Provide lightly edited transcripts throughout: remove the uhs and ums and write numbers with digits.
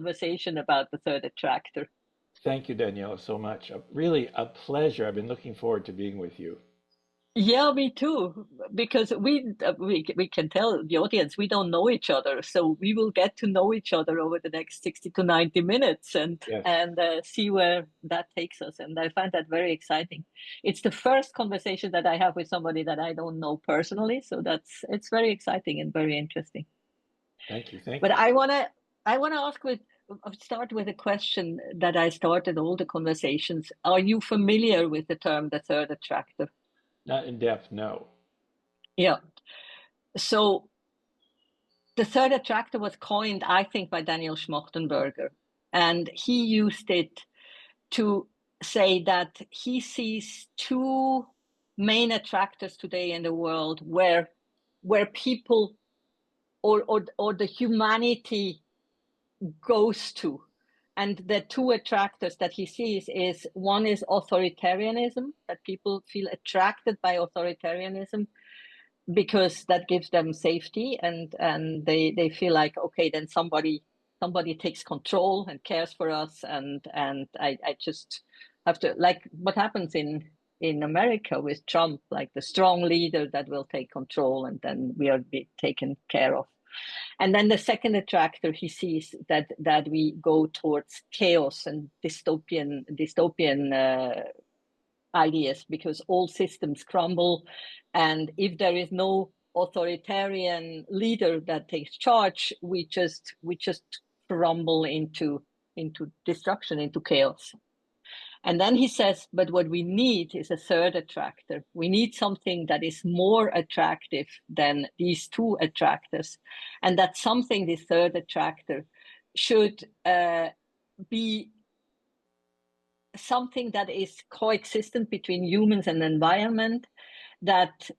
conversation about the third attractor. Thank you, Daniela, so much. Really a pleasure. I've been looking forward to being with you. Yeah, me too. Because we can tell the audience we don't know each other, so we will get to know each other over the next 60 to 90 minutes Yes. and see where that takes us. And I find that very exciting. It's the first conversation that I have with somebody that I don't know personally, so it's very exciting and very interesting. Thank you. Thank But you. I wanna ask with start with a question that I started all the conversations. Are you familiar with the term the third attractor? Not in depth, no. Yeah. So the third attractor was coined, I think, by Daniel Schmachtenberger, and he used it to say that he sees two main attractors today in the world where people or the humanity goes to. And the two attractors that he sees is one is authoritarianism, that people feel attracted by authoritarianism because that gives them safety and they feel like, okay, then somebody takes control and cares for us and I just have to, like what happens in America with Trump, like the strong leader that will take control and then we are taken care of. And then the second attractor, he sees that we go towards chaos and dystopian ideas because all systems crumble, and if there is no authoritarian leader that takes charge, we just crumble into destruction, into chaos. And then he says, but what we need is a third attractor. We need something that is more attractive than these two attractors. And that something, this third attractor, should be something that is coexistent between humans and environment, that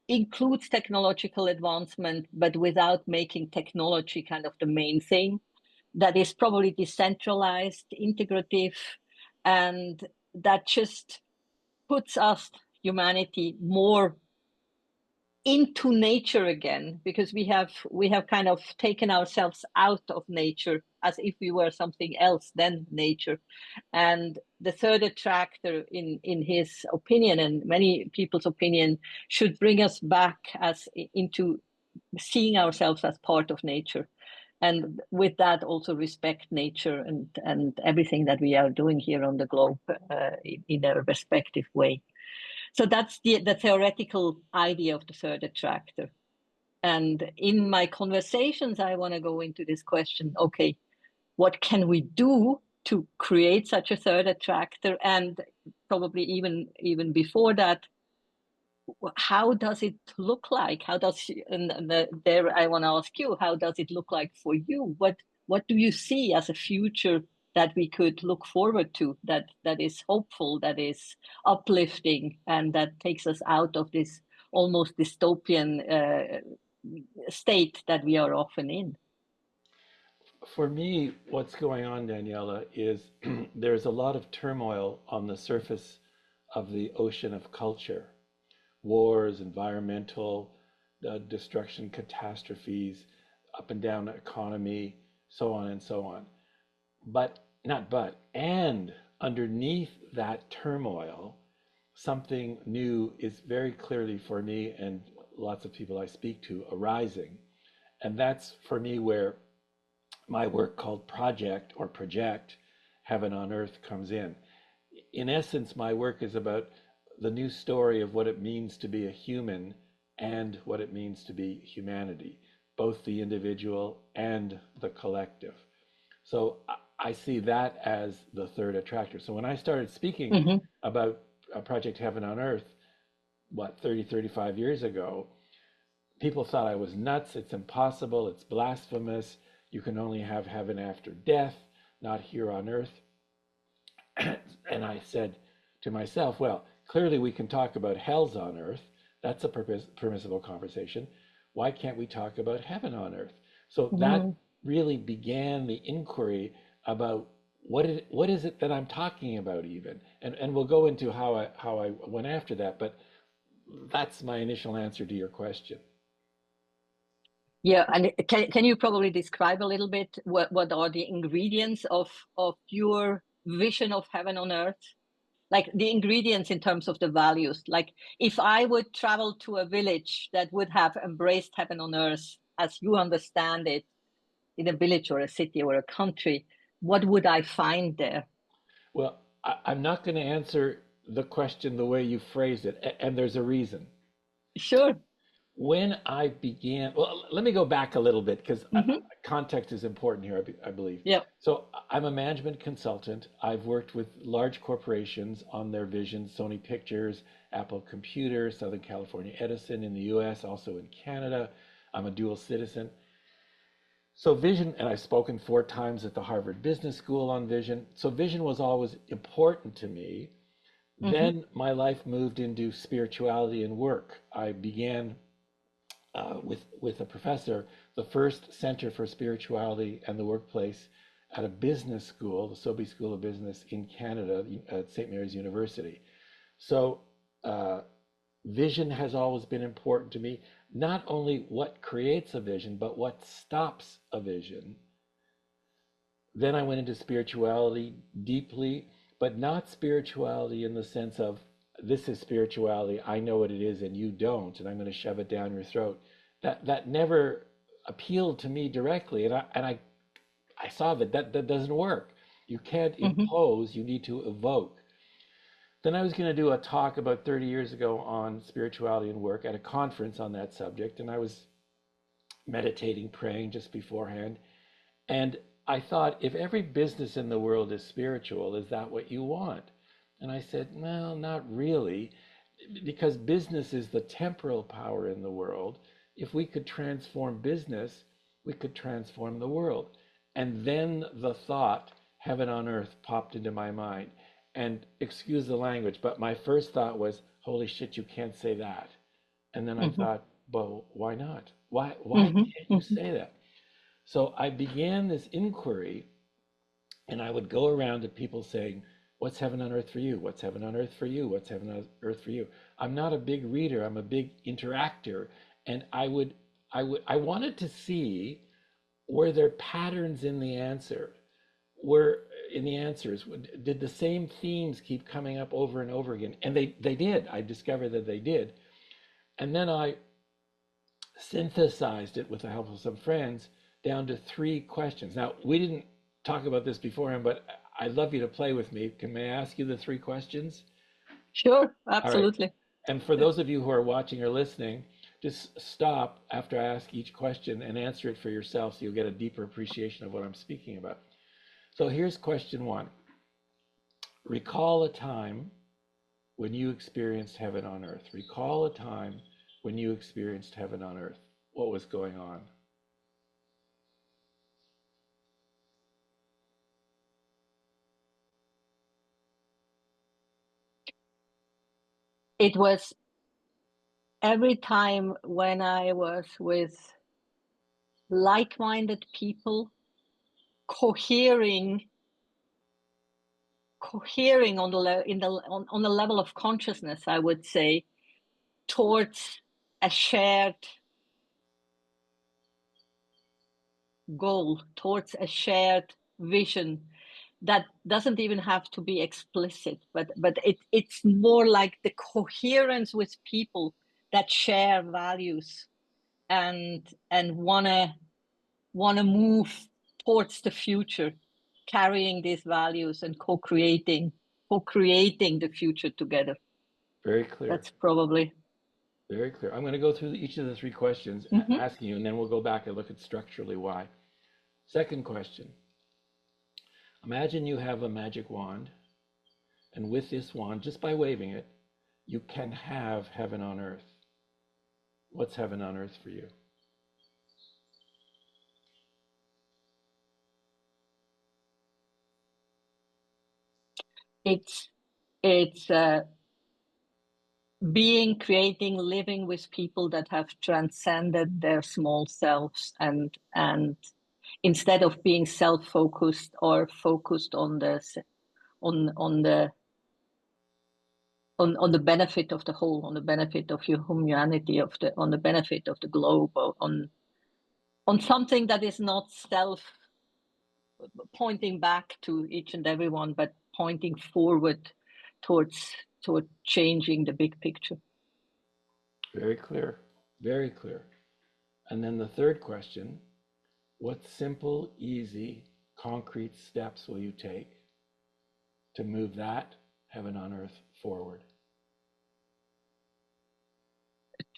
includes technological advancement, but without making technology kind of the main thing, that is probably decentralized, integrative, and that just puts us, humanity, more into nature again, because we have kind of taken ourselves out of nature as if we were something else than nature. And the third attractor, in his opinion and many people's opinion, should bring us back as into seeing ourselves as part of nature, and with that also respect nature and everything that we are doing here on the globe in a respective way. So that's the theoretical idea of the third attractor. And in my conversations, I want to go into this question, okay, what can we do to create such a third attractor? And probably even before that, how does it look like? How does there I want to ask you, how does it look like for you? What do you see as a future that we could look forward to, that is hopeful, that is uplifting, and that takes us out of this almost dystopian state that we are often in? For me, what's going on, Daniela, is there's a lot of turmoil on the surface of the ocean of culture. Wars, environmental destruction, catastrophes, up and down economy, so on and so on. But, not but, and underneath that turmoil, something new is very clearly for me and lots of people I speak to arising. And that's for me where my work called Project Heaven on Earth comes in. In essence, my work is about the new story of what it means to be a human and what it means to be humanity, both the individual and the collective. So I see that as the third attractor. So when I started speaking Mm-hmm. about Project Heaven on Earth, what, 30, 35 years ago, people thought I was nuts. It's impossible. It's blasphemous. You can only have heaven after death, not here on earth. And I said to myself, well, clearly we can talk about hells on earth. That's a permissible conversation. Why can't we talk about heaven on earth? So that Mm-hmm. really began the inquiry about what is it that I'm talking about even, and we'll go into how I went after that. But that's my initial answer to your question. Yeah, and can you probably describe a little bit what are the ingredients of your vision of heaven on earth? Like the ingredients in terms of the values. Like if I would travel to a village that would have embraced heaven on earth as you understand it in a village or a city or a country, what would I find there? Well, I'm not going to answer the question the way you phrased it, and there's a reason. Sure. When I began, well, let me go back a little bit because Hmm. context is important here, I believe. Yeah. So I'm a management consultant. I've worked with large corporations on their visions, Sony Pictures, Apple Computer, Southern California Edison in the US, also in Canada. I'm a dual citizen. So vision, and I've spoken 4 times at the Harvard Business School on vision. So vision was always important to me. Hmm. Then my life moved into spirituality and work. I began with a professor, the first Center for Spirituality and the Workplace at a business school, the Sobey School of Business in Canada at St. Mary's University. So uh, vision has always been important to me. Not only what creates a vision, but what stops a vision. Then I went into spirituality deeply, but not spirituality in the sense of this is spirituality, I know what it is and you don't, and I'm going to shove it down your throat. That never appealed to me directly, and I saw that doesn't work. You can't Hmm. impose, you need to evoke. Then I was going to do a talk about 30 years ago on spirituality and work at a conference on that subject, and I was meditating, praying just beforehand. And I thought, if every business in the world is spiritual, is that what you want? And I said, no, not really, because business is the temporal power in the world. If we could transform business, we could transform the world. And then the thought, heaven on earth, popped into my mind. And excuse the language, but my first thought was, holy shit, you can't say that. And then I Hmm. thought, well, why not? Why Hmm. can't you Hmm. say that? So I began this inquiry, and I would go around to people saying, what's heaven on earth for you? What's heaven on earth for you? What's heaven on earth for you? I'm not a big reader, I'm a big interactor. And I wanted to see, were there patterns in the answer? Were in the answers, did the same themes keep coming up over and over again? And they did. I discovered that they did. And then I synthesized it with the help of some friends down to 3 questions. Now, we didn't talk about this beforehand, but I'd love you to play with me. Can I ask you the 3 questions? Sure. All right. Absolutely. And for Yeah. those of you who are watching or listening, just stop after I ask each question and answer it for yourself so you'll get a deeper appreciation of what I'm speaking about. So here's question 1. Recall a time when you experienced heaven on earth. Recall a time when you experienced heaven on earth. What was going on? It was every time when I was with like-minded people cohering cohering on the on the level of consciousness, I would say, towards a shared goal, towards a shared vision that doesn't even have to be explicit, but it's more like the coherence with people that share values and wanna move towards the future, carrying these values and co-creating the future together. Very clear. That's probably. Very clear. I'm going to go through each of the 3 questions, Mhm. asking you, and then we'll go back and look at structurally why. Second question. Imagine you have a magic wand, and with this wand, just by waving it, you can have heaven on earth. What's heaven on earth for you? It's it's being, creating, living with people that have transcended their small selves and instead of being self-focused or focused on the on the on the benefit of the whole, on the benefit of your humanity, of the on the benefit of the globe, on on something that is not self pointing back to each and everyone, but pointing forward towards toward changing the big picture. Very clear. Very clear. And then the third question, what simple, easy, concrete steps will you take to move that heaven on earth forward?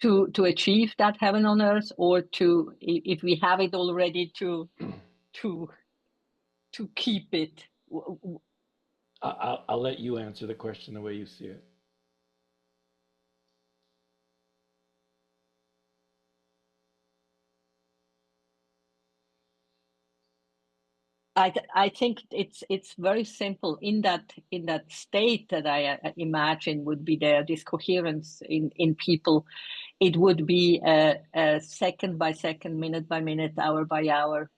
To achieve that heaven on earth, or to, if we have it already, to keep it? I'll let you answer the question the way you see it. I think it's very simple. In that state that I imagine would be there, this coherence in people, it would be a second by second, minute by minute, hour by hour,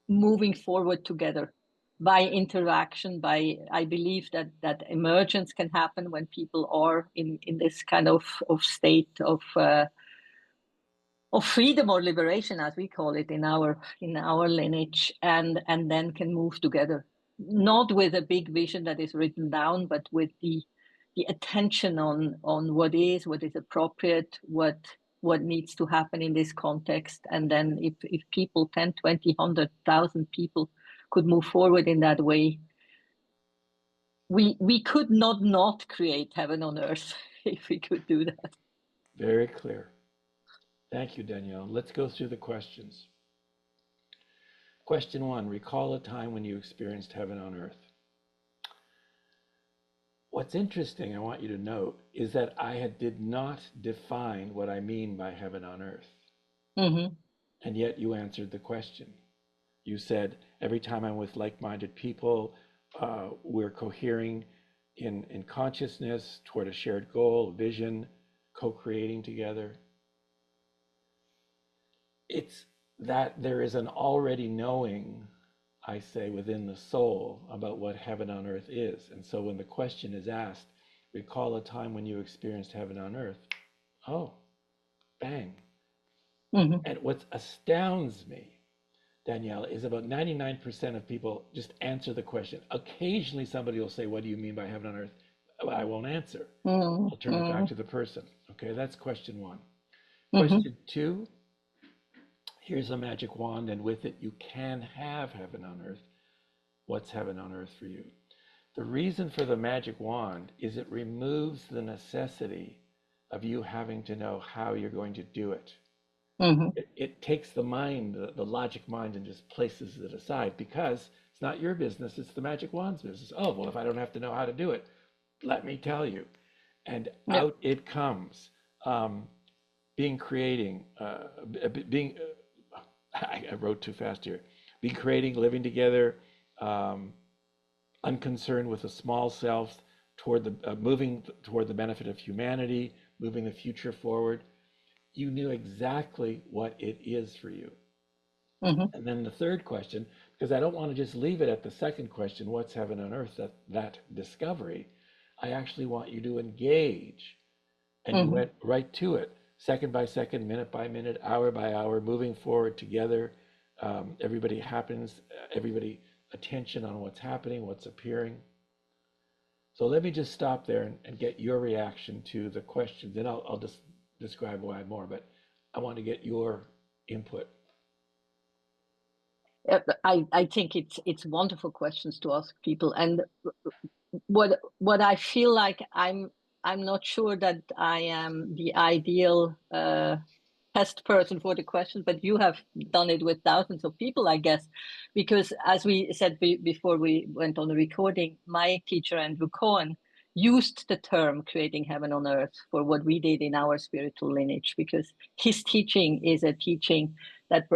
moving forward together by interaction. I believe that emergence can happen when people are in this kind of state of freedom or liberation, as we call it in our lineage, and then can move together, not with a big vision that is written down, but with the attention on what is appropriate, what needs to happen in this context. And then if people, 10, 20, 100,000 people could move forward in that way, we could not create heaven on earth if we could do that. Very clear. Thank you, Danielle. Let's go through the questions. Question 1, recall a time when you experienced heaven on earth. What's interesting, I want you to note, is that I did not define what I mean by heaven on earth. Mm-hmm. And yet you answered the question. You said, every time I'm with like-minded people, we're cohering in consciousness toward a shared goal, vision, co-creating together. It's that there is an already knowing, I say, within the soul about what heaven on earth is. And so when the question is asked, recall a time when you experienced heaven on earth. Oh, bang. Mm-hmm. And what astounds me, Daniela, is about 99% of people just answer the question. Occasionally somebody will say, what do you mean by heaven on earth? I won't answer. Mm-hmm. I'll turn it back to the person. Okay, that's question 1. Mm-hmm. Question 2, here's a magic wand, and with it you can have heaven on earth. What's heaven on earth for you? The reason for the magic wand is it removes the necessity of you having to know how you're going to do it. Mm-hmm. It takes the mind, the logic mind, and just places it aside, because it's not your business, it's the magic wand's business. Oh, well, if I don't have to know how to do it, let me tell you. And out it comes. Being, I wrote too fast here. Being, creating, living together, unconcerned with the small self, toward the moving toward the benefit of humanity, moving the future forward. You knew exactly what it is for you. Mm-hmm. And then the third question, because I don't want to just leave it at the second question, what's heaven on earth, that discovery. I actually want you to engage. And you went right to it, second by second, minute by minute, hour by hour, moving forward together. Everybody attention on what's happening, what's appearing. So let me just stop there and get your reaction to the questions. Then I'll just describe why more, but I want to get your input. I think it's wonderful questions to ask people, and what I feel like I'm not sure that I am the ideal test person for the question, but you have done it with thousands of people, I guess, because as we said before we went on the recording, my teacher Andrew Cohen used the term creating heaven on earth for what we did in our spiritual lineage, because his teaching is a teaching that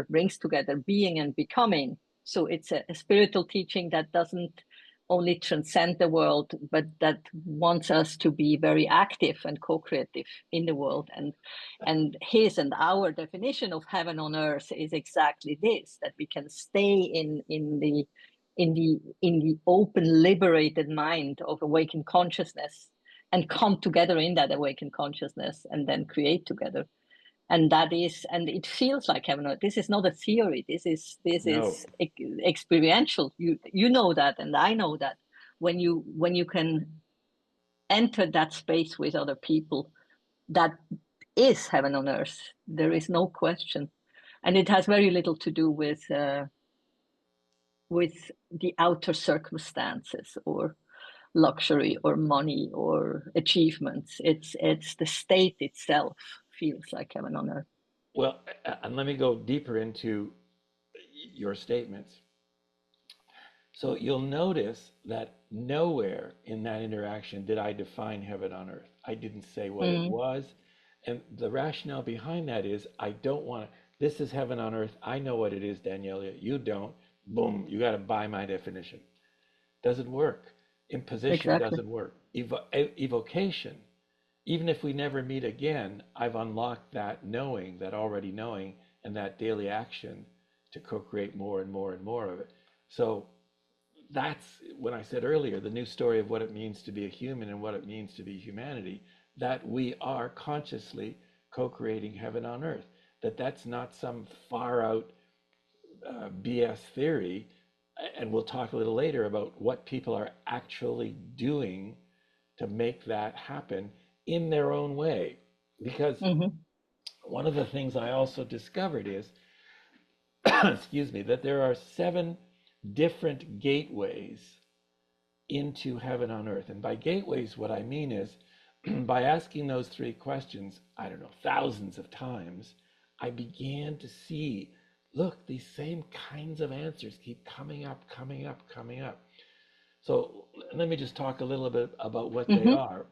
brings together being and becoming. So it's a spiritual teaching that doesn't only transcend the world, but that wants us to be very active and co-creative in the world. And his and our definition of heaven on earth is exactly this: that we can stay in the open, liberated mind of awakened consciousness and come together in that awakened consciousness and then create together. And that is, and it feels like heaven. This is not a theory. This No. is experiential. You know that, and I know that. When you can enter that space with other people, that is heaven on earth. There is no question, and it has very little to do with the outer circumstances or luxury or money or achievements. It's the state itself feels like heaven on earth. Well, and let me go deeper into your statements. So you'll notice that nowhere in that interaction did I define heaven on earth. I didn't say what it Mm, was. And the rationale behind that is I don't want to, this is heaven on earth. I know what it is, Daniela. You don't. Boom, you got to buy my definition. Doesn't work. Imposition exactly. doesn't work. Evocation, even if we never meet again, I've unlocked that knowing, that already knowing, and that daily action to co-create more and more and more of it. So that's when I said earlier, the new story of what it means to be a human and what it means to be humanity, that we are consciously co-creating heaven on earth, that's not some far out BS theory. And we'll talk a little later about what people are actually doing to make that happen in their own way. Because Hmm. one of the things I also discovered is, excuse me, that there are 7 different gateways into heaven on earth. And by gateways, what I mean is by asking those 3 questions, I don't know, thousands of times, I began to see, look, these same kinds of answers keep coming up, coming up, coming up. So let me just talk a little bit about what they Hmm. are.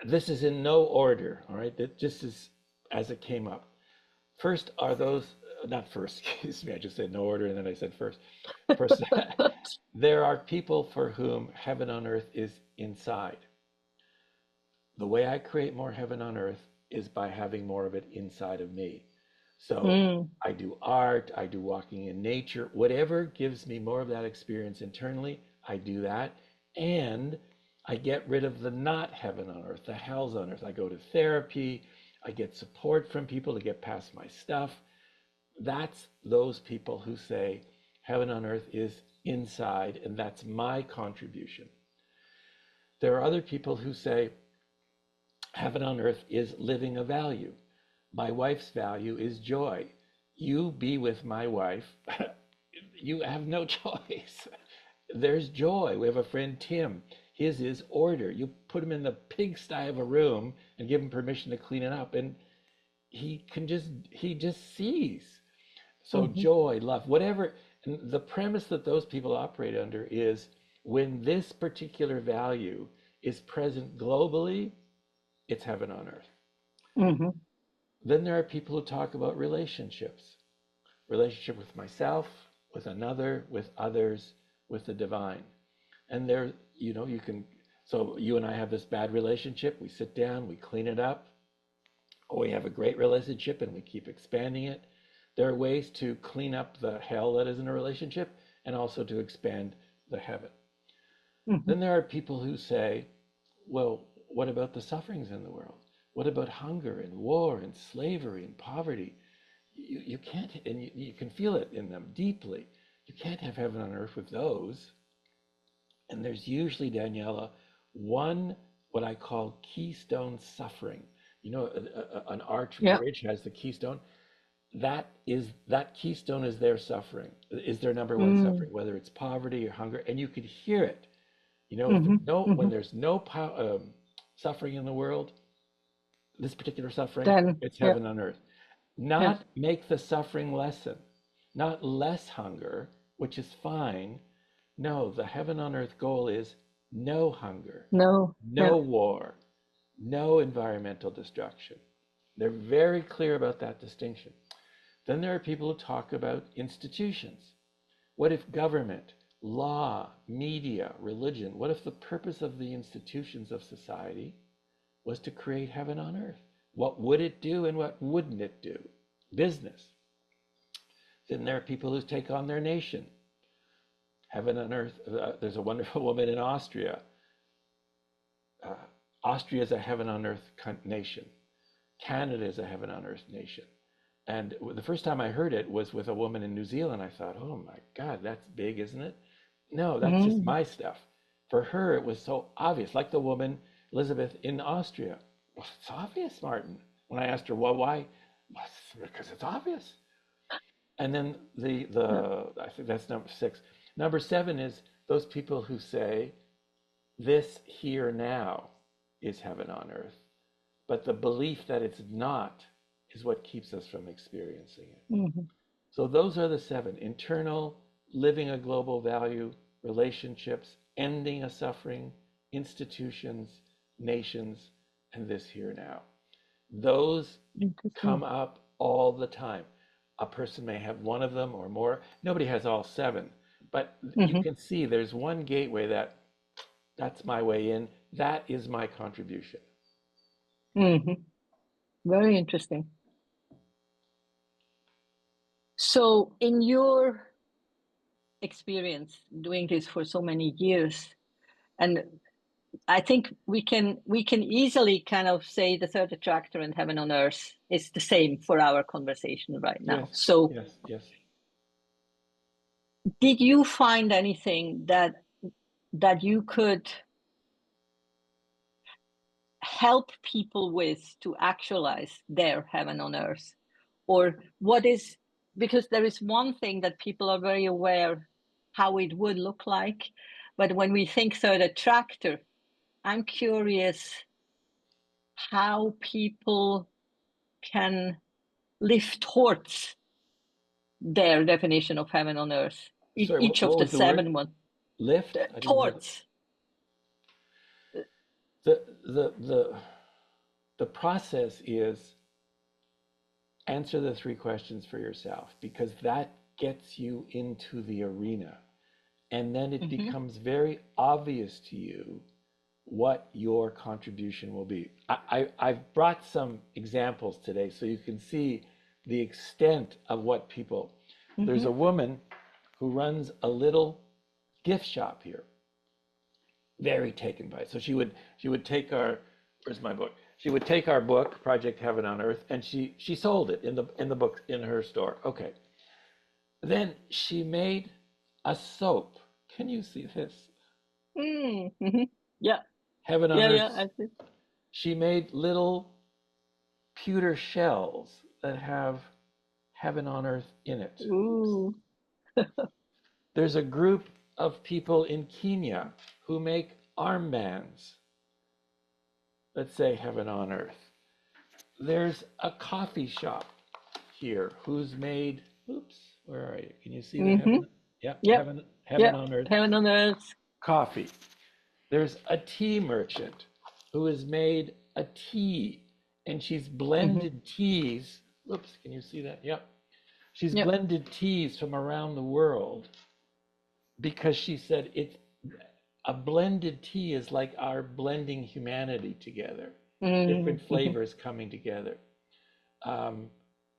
This is in no order, all right? That just is as it came up. First are those, not first, excuse me, I just said no order and then I said first. First, there are people for whom heaven on earth is inside. The way I create more heaven on earth is by having more of it inside of me. So Mm, I do art, I do walking in nature, whatever gives me more of that experience internally, I do that. And I get rid of the not heaven on earth, the hells on earth. I go to therapy, I get support from people to get past my stuff. That's those people who say heaven on earth is inside, and that's my contribution. There are other people who say heaven on earth is living a value. My wife's value is joy. You be with my wife, you have no choice. There's joy. We have a friend, Tim. His is order. You put him in the pigsty of a room and give him permission to clean it up, and he just sees. So hmm. joy, love, whatever. And the premise that those people operate under is when this particular value is present globally, it's heaven on earth. Hmm. Then there are people who talk about relationships, relationship with myself, with another, with others, with the divine. And there, you can, so you and I have this bad relationship, we sit down, we clean it up, or we have a great relationship and we keep expanding it. There are ways to clean up the hell that is in a relationship and also to expand the heaven. Hmm. Then there are people who say, well, what about the sufferings in the world? What about hunger and war and slavery and poverty? You can't, and you can feel it in them deeply. You can't have heaven on earth with those. And there's usually, Daniela, one what I call keystone suffering. An arch Yeah. bridge has the keystone. That keystone is their suffering, is their number one Mm, suffering, whether it's poverty or hunger, and you could hear it. If hmm. when Hmm. there's no suffering in the world, this particular suffering, Then, it's yeah, heaven on earth. yeah. Not make the suffering lessen, not less hunger, which is fine. No, the heaven on earth goal is no hunger, No, yeah. no war, no environmental destruction. They're very clear about that distinction. Then there are people who talk about institutions. What if government, law, media, religion, what if the purpose of the institutions of society was to create heaven on earth? What would it do and what wouldn't it do? Business. Then there are people who take on their nation. Heaven on earth. There's a wonderful woman in Austria. Uh, Austria is a heaven on earth nation. Canada is a heaven on earth nation. And the first time I heard it was with a woman in New Zealand. I thought, oh my God, that's big, isn't it? No, that's just Mm. my stuff. For her, it was so obvious, like the woman, Elizabeth, in Austria. Well, it's obvious, Martin. When I asked her, well, why? Well, because it's obvious. And then Yeah. I think that's number six. Number seven is those people who say, this here now is heaven on earth. But the belief that it's not is what keeps us from experiencing it. Mhm. So those are the seven: internal, living a global value, relationships, ending a suffering, institutions, nations, and this here now. Those come Interesting. up all the time. A person may have one of them or more. Nobody has all seven, but you Hmm. can see there's one gateway that's my way in. That is my contribution. Hmm. Very interesting. So, in your experience doing this for so many years, and I think we can easily kind of say the third attractor and heaven on earth is the same for our conversation right now. Yes, So, yes, yes. did you find anything that you could help people with to actualize their heaven on earth? Or what is, because there is one thing that people are very aware how it would look like, but when we think third attractor, I'm curious how people can live towards their definition of heaven on earth, Sorry, each of what the was the word? seven one. Lift? I didn't hear Towards. the the process is answer the three questions for yourself because that gets you into the arena. And then it Mm-hmm. becomes very obvious to you what your contribution will be. I've brought some examples today so you can see the extent of what people. There's Mm-hmm. a woman who runs a little gift shop here, very taken by it. So she would take our, where's my book? She would take our book, Project Heaven on Earth, and she sold it in the book in her store. Okay. Then she made a soap. Can you see this? Mm-hmm. Yeah, Heaven on yeah, yeah, Earth. I see. She made little pewter shells that have heaven on earth in it. Ooh. There's a group of people in Kenya who make armbands that say heaven on earth. There's a coffee shop here who's made, oops, where are you? Can you see the Mm-hmm. heaven? Yep, Yep, heaven yep. on earth Heaven on earth. coffee. There's a tea merchant who has made a tea and she's Mm-hmm. blended teas. Oops, can you see that? Yep. She's Yep. blended teas from around the world because she said it's a blended tea is like our blending humanity together, different Mm-hmm. flavors coming together. Um,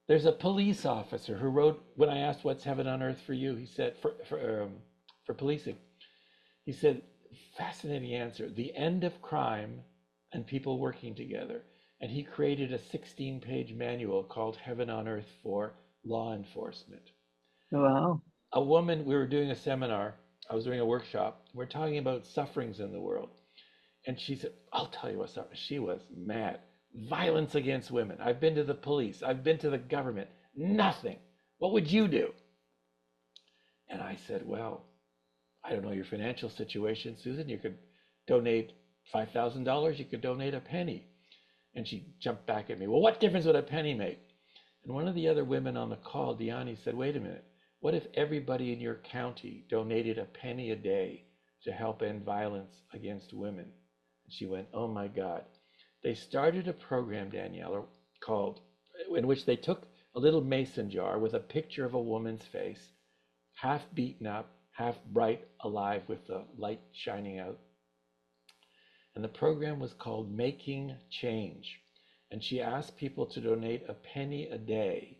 there's a police officer who wrote, when I asked what's heaven on earth for you, he said, for policing, he said, fascinating answer, the end of crime and people working together. And he created a 16-page manual called Heaven on Earth for Law Enforcement. Wow. A woman, we were doing a seminar, I was doing a workshop, we're talking about sufferings in the world. And she said, I'll tell you what's up. She was mad. Violence against women. I've been to the police. I've been to the government. Nothing. What would you do? And I said, well, I don't know your financial situation, Susan. You could donate $5,000. You could donate a penny. And she jumped back at me. Well, what difference would a penny make? And one of the other women on the call, Diani, said, wait a minute. What if everybody in your county donated a penny a day to help end violence against women? And she went, oh my God. They started a program, Daniela, called, in which they took a little mason jar with a picture of a woman's face, half beaten up, half bright alive with the light shining out. And the program was called Making Change. And she asked people to donate a penny a day,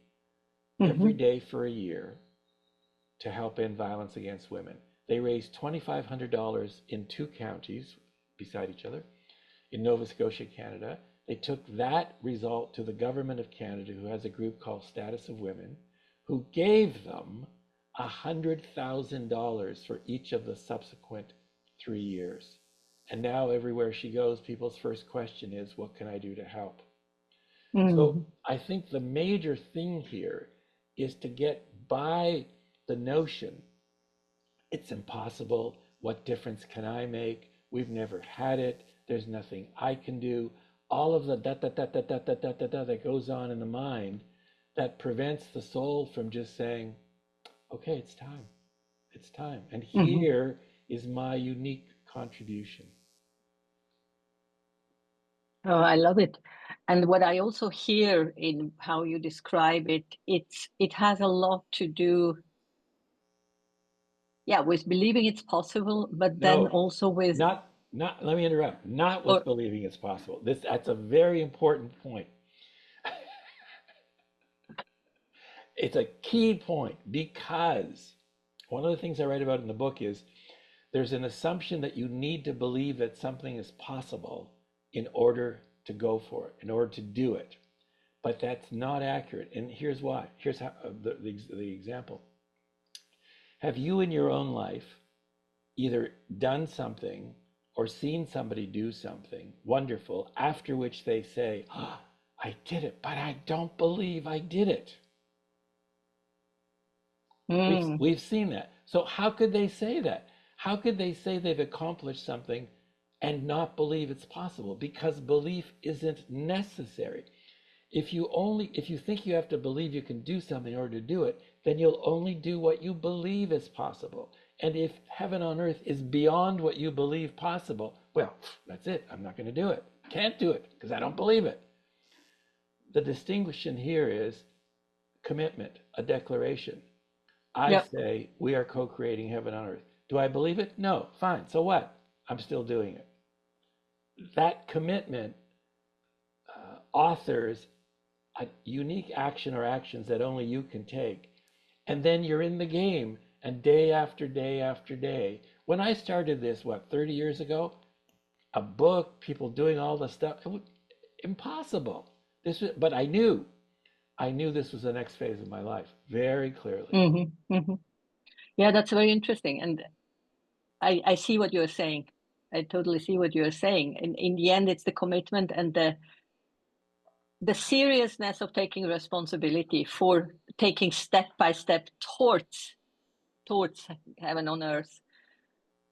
every Mm-hmm. day for a year, to help end violence against women. They raised $2,500 in two counties beside each other in Nova Scotia, Canada. They took that result to the government of Canada, who has a group called Status of Women, who gave them $100,000 for each of the subsequent 3 years. And now everywhere she goes, people's first question is, what can I do to help? So Mm. I think the major thing here is to get by the notion it's impossible. What difference can I make? We've never had it. There's nothing I can do. All of the that goes on in the mind that prevents the soul from just saying, okay, it's time. It's time. And Mhm. here is my unique contribution. Oh, I love it. And what I also hear in how you describe it, it has a lot to do, yeah, with believing it's possible, but then No, also with, not, let me interrupt. Not with or believing it's possible. That's a very important point. It's a key point because one of the things I write about in the book is there's an assumption that you need to believe that something is possible in order to go for it, in order to do it. But that's not accurate. And here's why. Here's how the example. Have you in your own life either done something or seen somebody do something wonderful after which they say, oh, I did it, but I don't believe I did it? mm, We've seen that. So how could they say that? How could they say they've accomplished something and not believe it's possible? Because belief isn't necessary. If you think you have to believe you can do something in order to do it, then you'll only do what you believe is possible. And if heaven on earth is beyond what you believe possible, well, that's it. I'm not going to do it. I can't do it because I don't believe it. The distinction here is commitment, a declaration. I yeah, say we are co-creating heaven on earth. Do I believe it? No. Fine. So what? I'm still doing it. That commitment authors a unique action or actions that only you can take. And then you're in the game, and day after day after day. When I started this, what, 30 years ago, a book, people doing all the stuff, impossible. But I knew this was the next phase of my life very clearly. hmm hmm yeah, that's very interesting. And I see what you're saying. I totally see what you're saying. In the end, it's the commitment and the seriousness of taking responsibility for taking step by step towards heaven on earth,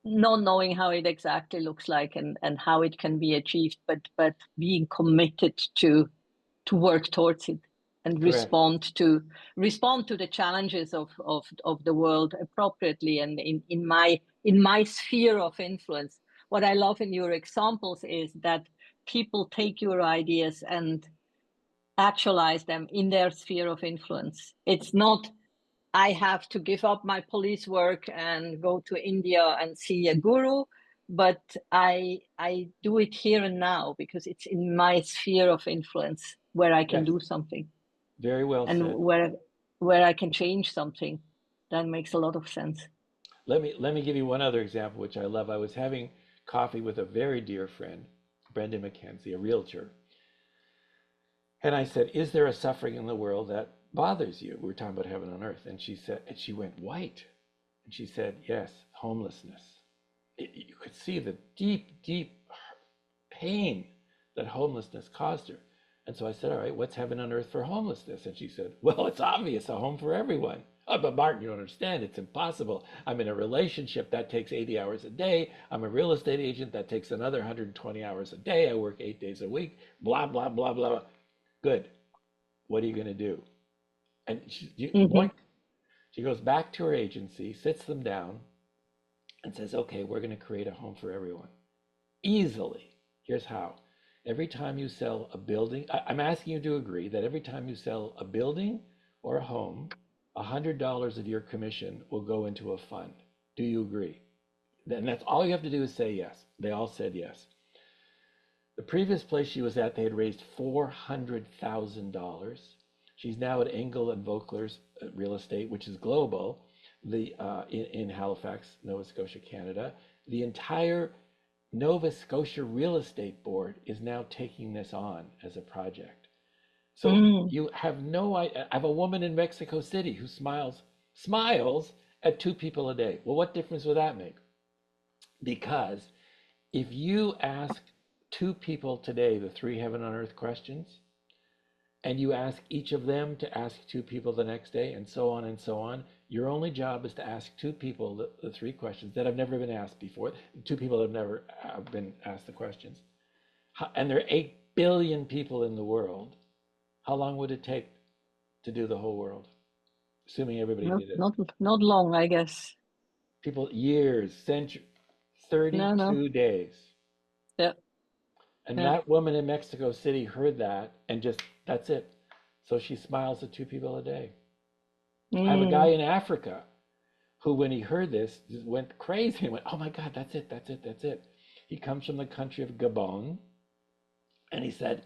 not knowing how it exactly looks like and how it can be achieved, but being committed to work towards it and Correct. respond to the challenges of the world appropriately and in my sphere of influence. What I love in your examples is that people take your ideas and actualize them in their sphere of influence. It's not I have to give up my police work and go to India and see a guru, but I do it here and now because it's in my sphere of influence where I can Yes. do something Very well and said. where I can change something. That makes a lot of sense. Let me give you one other example, which I love. I was having coffee with a very dear friend, Brenda McKenzie, a realtor. And I said, is there a suffering in the world that bothers you? We were talking about heaven on earth. And she said, and she went white. And she said, yes, homelessness. You could see the deep, deep pain that homelessness caused her. And so I said, all right, what's heaven on earth for homelessness? And she said, well, it's obvious, a home for everyone. Oh, but Martin, you don't understand. It's impossible. I'm in a relationship that takes 80 hours a day. I'm a real estate agent that takes another 120 hours a day. I work 8 days a week, blah, blah, blah, blah. Good. What are you going to do? And Mm-hmm. she goes back to her agency, sits them down, and says, okay, we're going to create a home for everyone. Easily. Here's how. Every time you sell a building, I'm asking you to agree that every time you sell a building or a home, $100 of your commission will go into a fund. Do you agree? And that's all you have to do is say yes. They all said yes. The previous place she was at, they had raised $400,000. She's now at Engel and Vogler's Real Estate, which is global, in Halifax, Nova Scotia, Canada. The entire Nova Scotia Real Estate Board is now taking this on as a project. So Mm. you have no idea. I have a woman in Mexico City who smiles at two people a day. Well, what difference would that make? Because if you ask two people today the three heaven on earth questions, and you ask each of them to ask two people the next day, and so on, your only job is to ask two people the three questions that have never been asked before, two people that have never been asked the questions. And there are 8 billion people in the world. How long would it take to do the whole world? Assuming everybody Not did it. not not long, I guess. People, years, centuries, No. 32 days. Yeah. And Yeah. that woman in Mexico City heard that and just, that's it. So she smiles at two people a day. I have a guy Mm. in Africa who, when he heard this, just went crazy and went, oh my God, that's it, that's it, that's it. He comes from the country of Gabon, and he said,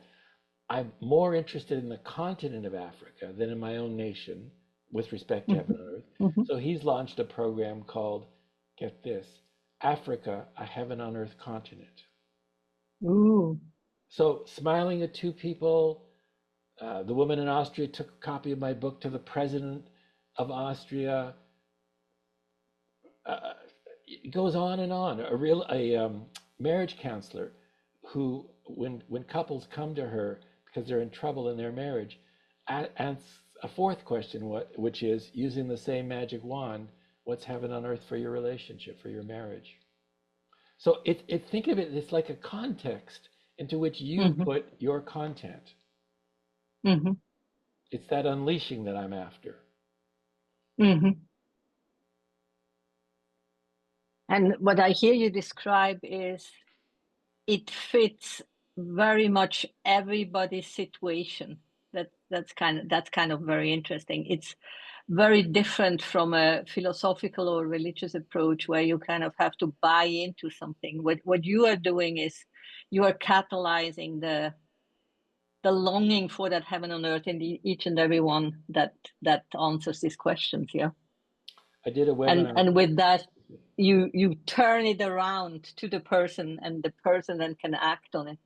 I'm more interested in the continent of Africa than in my own nation with respect to heaven Mhm. and earth. Mhm. So he's launched a program called, get this, Africa, a heaven on earth continent. Ooh. So smiling at two people, the woman in Austria took a copy of my book to the president of Austria. It goes on and on. A marriage counselor who, when couples come to her because they're in trouble in their marriage, asks a fourth question, which is using the same magic wand, what's heaven on earth for your relationship, for your marriage? So think of it, it's like a context into which you Mhm. put your content. Mhm. It's that unleashing that I'm after. Mhm. And what I hear you describe is it fits very much everybody's situation. That's kind of very interesting. It's very different from a philosophical or religious approach where you kind of have to buy into something. What you are doing is you are catalyzing the longing for that heaven on earth in each and every one that answers these questions. Yeah. I did a and webinar. and with that you turn it around to the person, and the person then can act on it.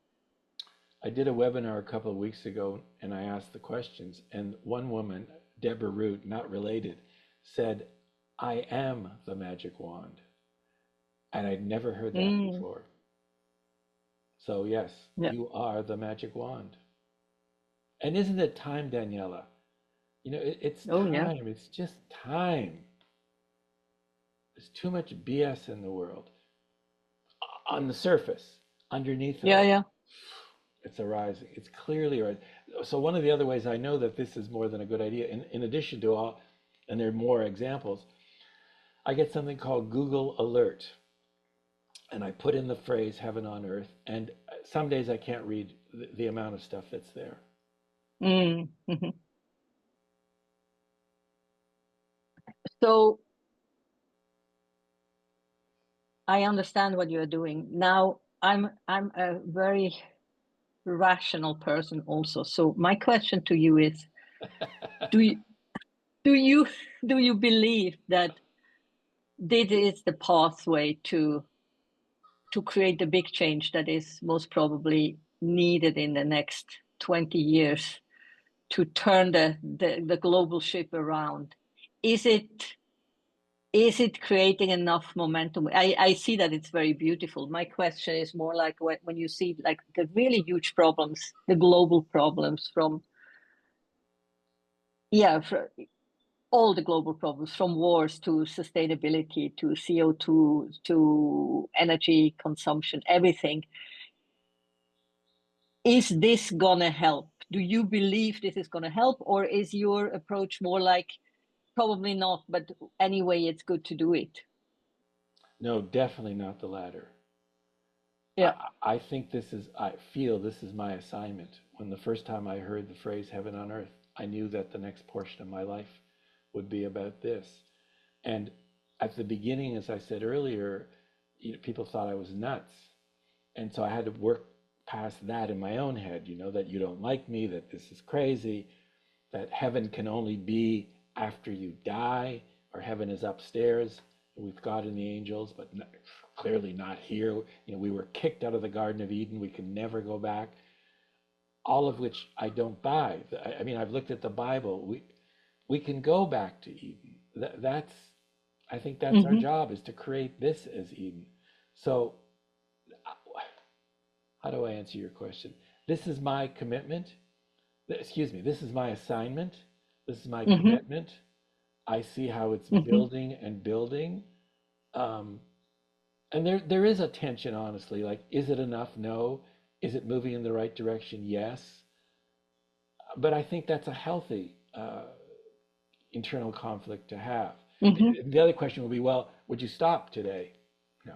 I did a webinar a couple of weeks ago, and I asked the questions. And one woman, Deborah Root, not related, said, I am the magic wand. And I'd never heard that Mm, before. So, yes, yeah. you are the magic wand. And isn't it time, Daniela? It's Oh yeah. time. It's just time. There's too much BS in the world. On the surface, underneath it Yeah, all, yeah. it's arising. It's clearly arising. So one of the other ways I know that this is more than a good idea, in addition to all, and there are more examples, I get something called Google Alert, and I put in the phrase heaven on earth, and some days I can't read the amount of stuff that's there. Mhm. So I understand what you're doing now. I'm a very rational person also, so my question to you is, do you do you do you believe that this is the pathway to create the big change that is most probably needed in the next 20 years to turn the global ship around? Is it creating enough momentum? I see that it's very beautiful. My question is more like when you see like the really huge problems, the global problems from, yeah, all the global problems, from wars to sustainability to CO2 to energy consumption, everything. Is this gonna help? Do you believe this is gonna help, or is your approach more like probably not, but anyway, it's good to do it? No, definitely not the latter. Yeah. I feel this is my assignment. When the first time I heard the phrase heaven on earth, I knew that the next portion of my life would be about this. And at the beginning, as I said earlier, people thought I was nuts. And so I had to work past that in my own head, that you don't like me, that this is crazy, that heaven can only be after you die, or heaven is upstairs. with God and the angels, but clearly not here. You know, we were kicked out of the Garden of Eden. We can never go back. All of which I don't buy. I mean, I've looked at the Bible. We can go back to Eden. That's I think that's our Hmm. job, is to create this as Eden. So how do I answer your question? This is my commitment. Excuse me. This is my assignment. This is my Hmm. commitment. I see how it's Hmm. building and building. Um, and there is a tension, honestly. Like, is it enough? No. Is it moving in the right direction? Yes. But I think that's a healthy internal conflict to have. Hmm. The other question would be, well, would you stop today? No,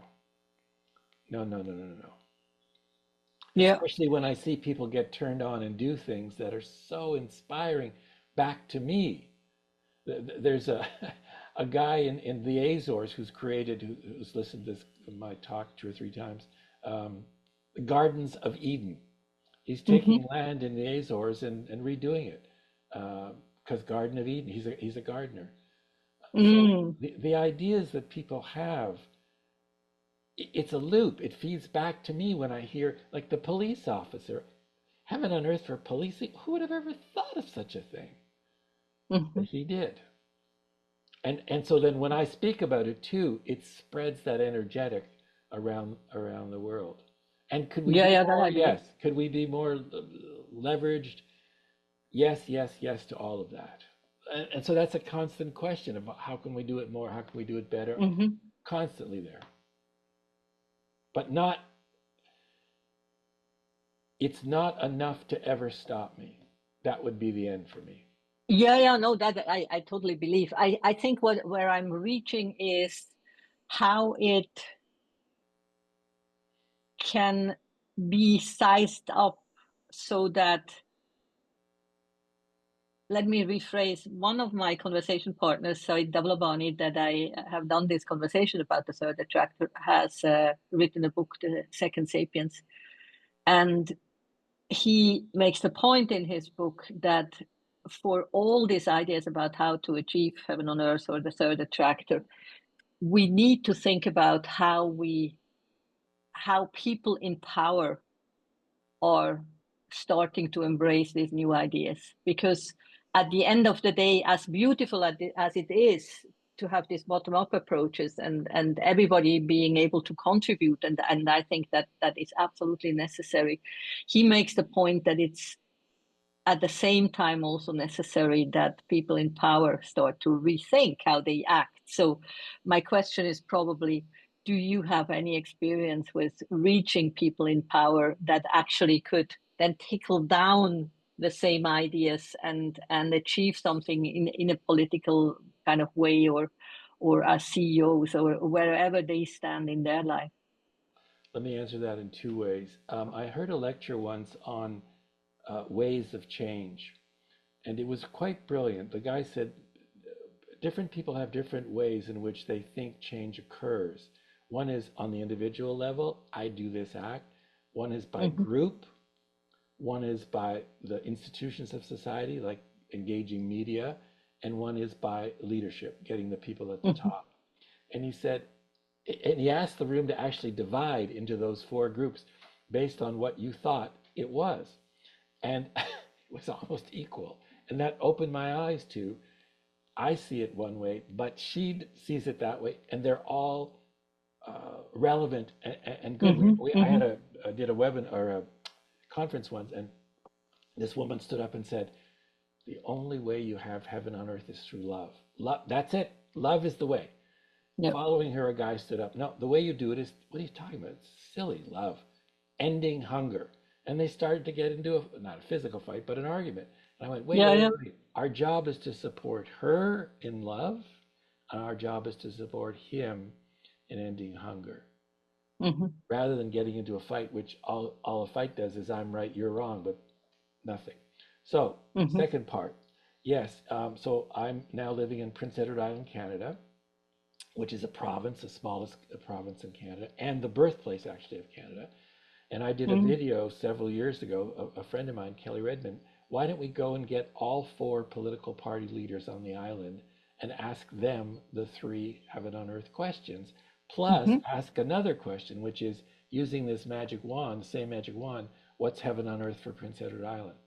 no, no, no, no, no, no. Yeah. Especially when I see people get turned on and do things that are so inspiring back to me. There's a a guy in the Azores who's listened to this my talk 2 or 3 times. Um, the Gardens of Eden. He's Hmm. taking land in the Azores and redoing it because Garden of Eden. He's a gardener. So Mm. the ideas that people have, it's a loop. It feeds back to me when I hear, like, the police officer, heaven on earth for policing. Who would have ever thought of such a thing? But Hmm. he did. And so then when I speak about it too, it spreads that energetic around the world. And could we Yeah, be yeah, that more? I believe. Yes. Could we be more leveraged? Yes, yes, yes to all of that. And so that's a constant question about how can we do it more? How can we do it better? Hmm. Constantly there. But not, it's not enough to ever stop me. That would be the end for me. Yeah, yeah, no, that I totally believe. I think where I'm reaching is how it can be sized up so that, let me rephrase, one of my conversation partners, Said Davlabani, that I have done this conversation about the third attractor, has written a book, The Second Sapiens. And he makes the point in his book that for all these ideas about how to achieve heaven on earth or the third attractor, we need to think about how people in power are starting to embrace these new ideas, because at the end of the day, as beautiful as it is to have these bottom-up approaches and everybody being able to contribute, and I think that is absolutely necessary, he makes the point that it's at the same time also necessary that people in power start to rethink how they act. So my question is probably, do you have any experience with reaching people in power that actually could then trickle down the same ideas and achieve something in a political kind of way, or as CEOs or wherever they stand in their life? Let me answer that in 2 ways. I heard a lecture once on ways of change, and it was quite brilliant. The guy said different people have different ways in which they think change occurs. One is on the individual level, I do this act. One is by Mm-hmm. group. One is by the institutions of society, like engaging media. And one is by leadership, getting the people at the Mm-hmm. top. And he said, and he asked the room to actually divide into those 4 groups based on what you thought it was. And it was almost equal. And that opened my eyes to, I see it one way, but she sees it that way, and they're all relevant and good. Mm-hmm. I Mm-hmm. did a webinar or a conference once, and this woman stood up and said, "The only way you have heaven on earth is through love. Love, that's it. Love is the way." Yeah. Following her, a guy stood up. No, the way you do it is, what are you talking about? It's silly. Love, ending hunger. And they started to get into not a physical fight, but an argument. And I went, wait, Yeah, wait, yeah. wait, wait. Our job is to support her in love, and our job is to support him in ending hunger, Mm-hmm. rather than getting into a fight, which all a fight does is I'm right, you're wrong, but nothing. So, Mm-hmm. second part, yes. So I'm now living in Prince Edward Island, Canada, which is a province, the smallest province in Canada, and the birthplace actually of Canada. And I did a Mm-hmm. video several years ago, a friend of mine, Kelly Redmond, why don't we go and get all 4 political party leaders on the island and ask them the three heaven on earth questions, plus Hmm. ask another question, which is using this magic wand, same magic wand, what's heaven on earth for Prince Edward Island?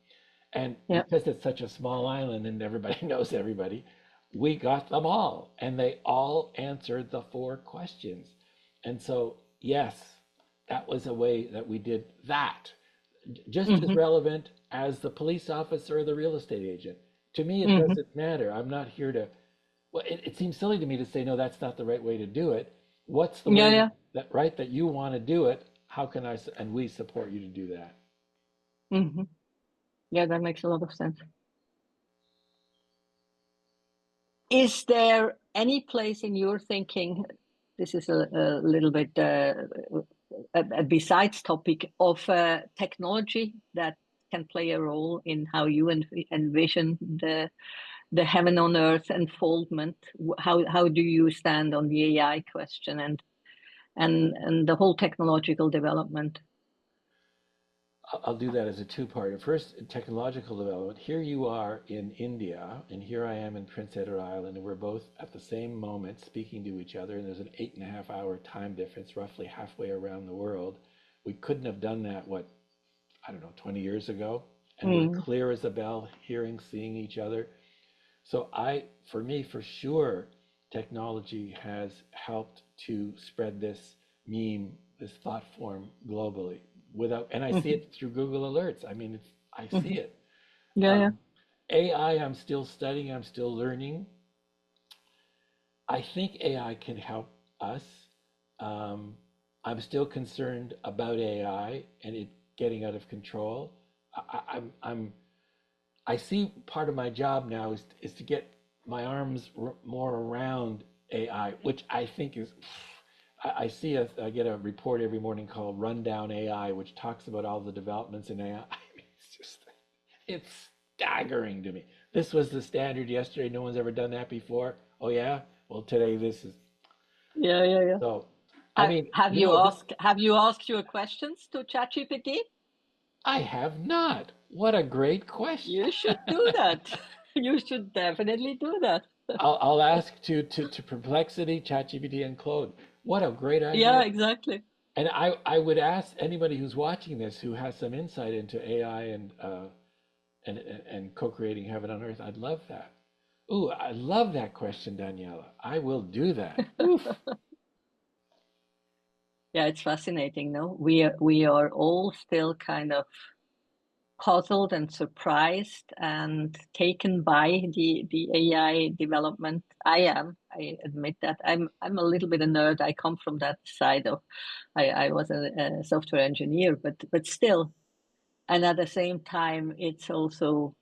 And Yeah. because it's such a small island and everybody knows everybody, we got them all, and they all answered the four questions. And so, yes, that was a way that we did that. Just as Hmm. relevant as the police officer or the real estate agent. To me, it Hmm. doesn't matter. I'm not here to, well, it seems silly to me to say, no, that's not the right way to do it. What's the Yeah, way yeah. that, right, that you want to do it? How can I, and we support you to do that? Hmm. Yeah, that makes a lot of sense. Is there any place in your thinking, this is a little bit a besides topic, of technology that can play a role in how you envision the heaven on earth unfoldment? How do you stand on the AI question and the whole technological development? I'll do that as a two-part. First, technological development. Here you are in India, and here I am in Prince Edward Island, and we're both at the same moment speaking to each other, and there's an 8.5 hour time difference, roughly halfway around the world. We couldn't have done that, what, I don't know, 20 years ago, and we're Mm. clear as a bell, hearing, seeing each other. So for me, for sure, technology has helped to spread this meme, this thought form globally. Without, and I see Hmm. it through Google Alerts. I mean, I see Hmm. it. Yeah, yeah. Um, AI, I'm still studying. I'm still learning. I think AI can help us. Um, I'm still concerned about AI and it getting out of control. I'm I see part of my job now is to get my arms more around AI, which I think is. I get a report every morning called Rundown AI, which talks about all the developments in AI. It's just it's staggering to me. This was the standard yesterday. No one's ever done that before. Oh yeah. Well, today this is Yeah, yeah, yeah. so. I mean, Have you asked your questions to ChatGPT? I have not. What a great question. You should do that. You should definitely do that. I'll ask to Perplexity, ChatGPT, and Claude. What a great Yeah, idea. exactly. And I would ask anybody who's watching this who has some insight into AI and co-creating heaven on earth. I'd love that. Ooh, I love that question, Daniela. I will do that. Oof. Yeah, it's fascinating, no? We are all still kind of puzzled and surprised and taken by the AI development. I admit that. I'm a little bit a nerd. I come from that side of I was a software engineer, but still. And at the same time, it's also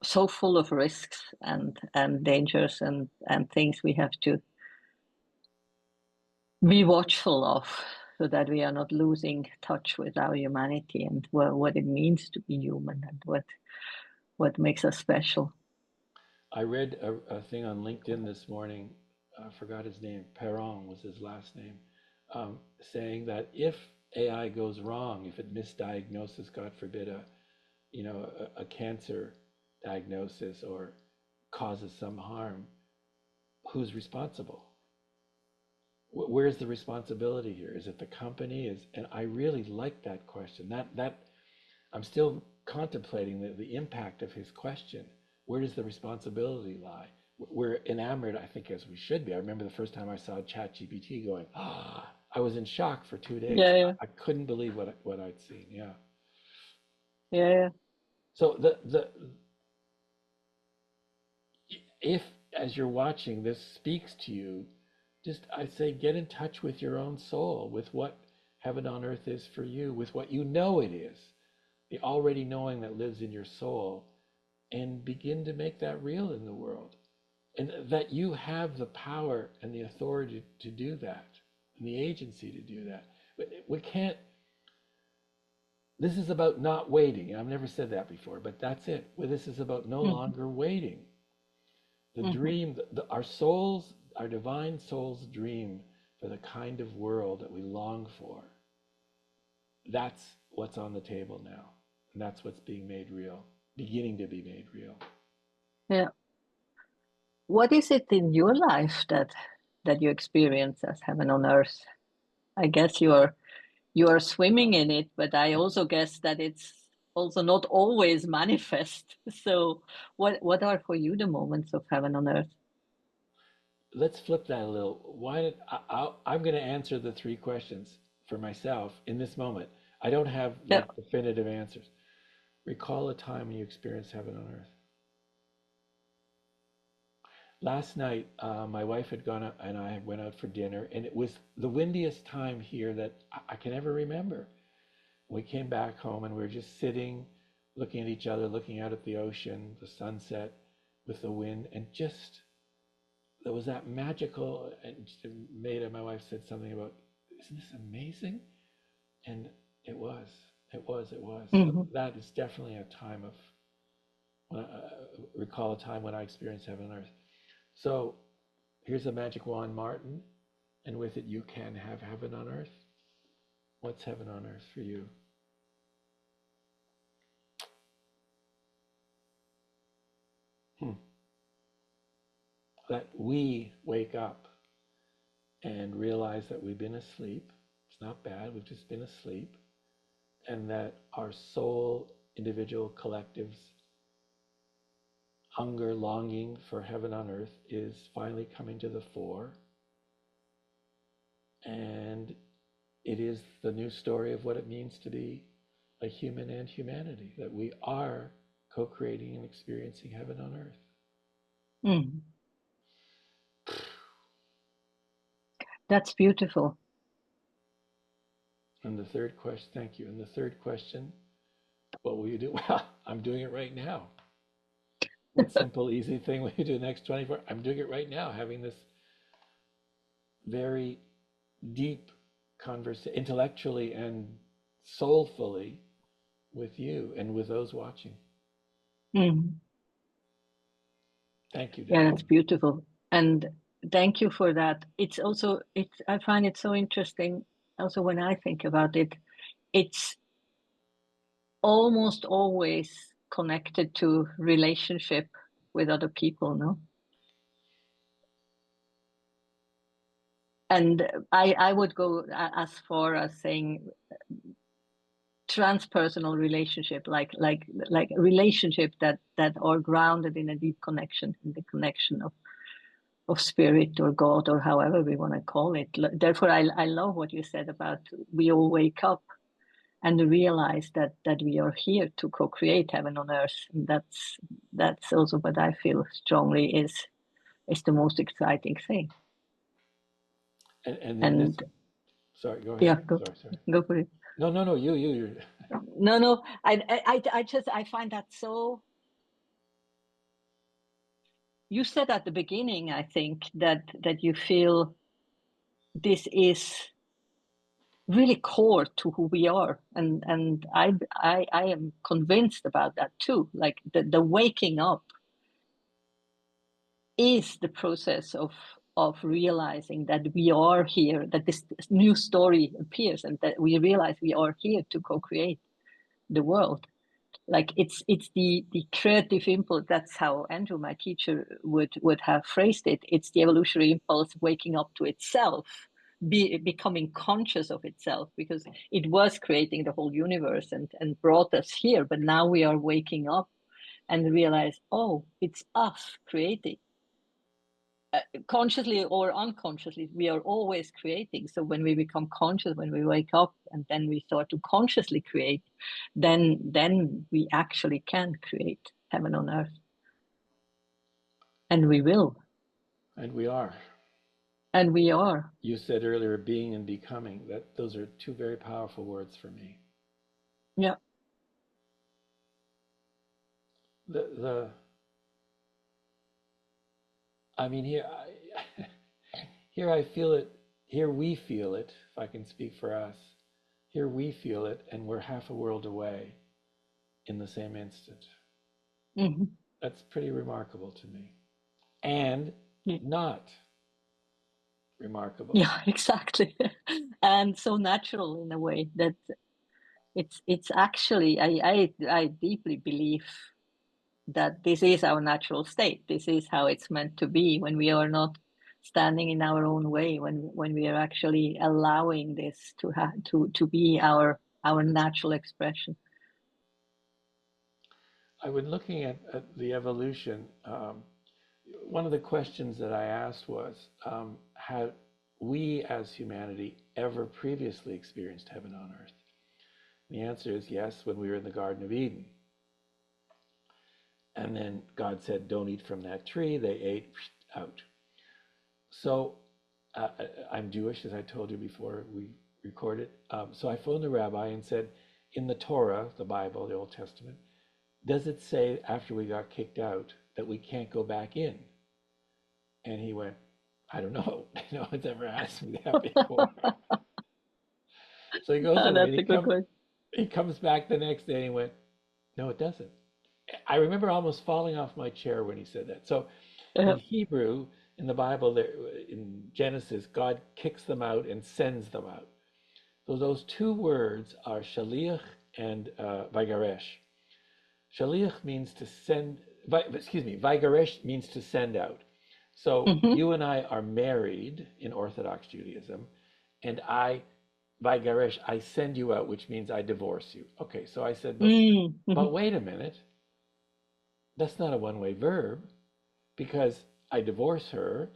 so full of risks and dangers and things we have to be watchful of so that we are not losing touch with our humanity and what it means to be human and what makes us special. I read a thing on LinkedIn this morning. I forgot his name. Perron was his last name, saying that if AI goes wrong, if it misdiagnoses, God forbid, a cancer diagnosis or causes some harm, who's responsible? Where's the responsibility here? Is it the company? And I really like that question. That I'm still contemplating the impact of his question. Where does the responsibility lie? We're enamored, I think, as we should be. I remember the first time I saw ChatGPT going, ah, I was in shock for 2 days. Yeah, yeah, I couldn't believe what I'd seen. Yeah. yeah, yeah. So if as you're watching this speaks to you, just I say get in touch with your own soul, with what heaven on earth is for you, with what you know it is, the already knowing that lives in your soul, and begin to make that real in the world. And that you have the power and the authority to do that, and the agency to do that. We can't, this is about not waiting. I've never said that before, but that's it. Well, this is about no Mm-hmm. longer waiting. The Mm-hmm. dream, our souls, our divine souls dream for the kind of world that we long for. That's what's on the table now. And that's what's being made real, beginning to be made real. Yeah. What is it in your life that you experience as heaven on earth? I guess you are swimming in it, but I also guess that it's also not always manifest. So what are for you the moments of heaven on earth? Let's flip that a little. Why did I'm going to answer the three questions for myself in this moment. I don't have Yeah. like definitive answers. Recall a time when you experienced heaven on earth. Last night, my wife had gone out and I went out for dinner, and it was the windiest time here that I can ever remember. We came back home and we were just sitting, looking at each other, looking out at the ocean, the sunset with the wind, and just there was that magical. And Maida, my wife, said something about, "Isn't this amazing?" And it was, it was. So Hmm. that is definitely a time of when recall a time when I experienced heaven on earth. So here's a magic wand, Martin, and with it you can have heaven on earth. What's heaven on earth for you? Hmm. That we wake up and realize that we've been asleep. It's not bad, we've just been asleep. And that our soul, individual, collectives, hunger, longing for heaven on earth is finally coming to the fore. And it is the new story of what it means to be a human and humanity, that we are co creating and experiencing heaven on earth. Hmm. That's beautiful. And the third question, thank you. And the third question, what will you do? Well, I'm doing it right now. What simple, easy thing will you do the next 24? I'm doing it right now, having this very deep conversation, intellectually and soulfully, with you and with those watching. Hmm. Thank you, Yeah, Daniel. that's beautiful. And thank you for that. It's also, I find it so interesting also when I think about it, it's almost always connected to relationship with other people, no? And I would go as far as saying transpersonal relationship, like relationship that are grounded in a deep connection, in the connection of spirit or God or however we want to call it. Therefore, I love what you said about we all wake up and realize that we are here to co-create heaven on earth. And that's also what I feel strongly is the most exciting thing. And in this, And sorry, go ahead. yeah, go Sorry. go for it. No, you. No, I find that so. You said at the beginning, I think that you feel this is really core to who we are, and I am convinced about that too. Like the waking up is the process of realizing that we are here, that this new story appears, and that we realize we are here to co-create the world. Like it's the creative impulse. That's how Andrew, my teacher, would have phrased it. It's the evolutionary impulse waking up to itself, becoming conscious of itself, because it was creating the whole universe and brought us here, but now we are waking up and realize, oh, it's us creating. Consciously or unconsciously, we are always creating. So when we become conscious, when we wake up and then we start to consciously create, then we actually can create heaven on earth. And we will. And we are. And we are. You said earlier, being and becoming. That those are two very powerful words for me. Yeah. The I mean here I feel it. Here we feel it. If I can speak for us, here we feel it, and we're half a world away in the same instant. Mm-hmm. That's pretty remarkable to me, and Yeah. not remarkable. Yeah, exactly. And so natural in a way that it's actually I deeply believe that this is our natural state. This is how it's meant to be when we are not standing in our own way, when we are actually allowing this to be our natural expression. I was looking at the evolution. One of the questions that I asked was, have we as humanity ever previously experienced heaven on earth? The answer is yes, when we were in the Garden of Eden. And then God said, don't eat from that tree. They ate, out. So I'm Jewish, as I told you before we recorded. So I phoned the rabbi and said, in the Torah, the Bible, the Old Testament, does it say after we got kicked out that we can't go back in? And he went, I don't know. No one's ever asked me that before. So he goes away and he comes back the next day and he went, no, it doesn't. I remember almost falling off my chair when he said that. So in Hebrew, in the Bible, in Genesis, God kicks them out and sends them out. So those two words are shaliach and vaigaresh. Shaliach means to send, vaigaresh means to send out. So you and I are married in Orthodox Judaism, and vaigaresh, I send you out, which means I divorce you. Okay, so I said, but wait a minute. That's not a one-way verb, because I divorce her,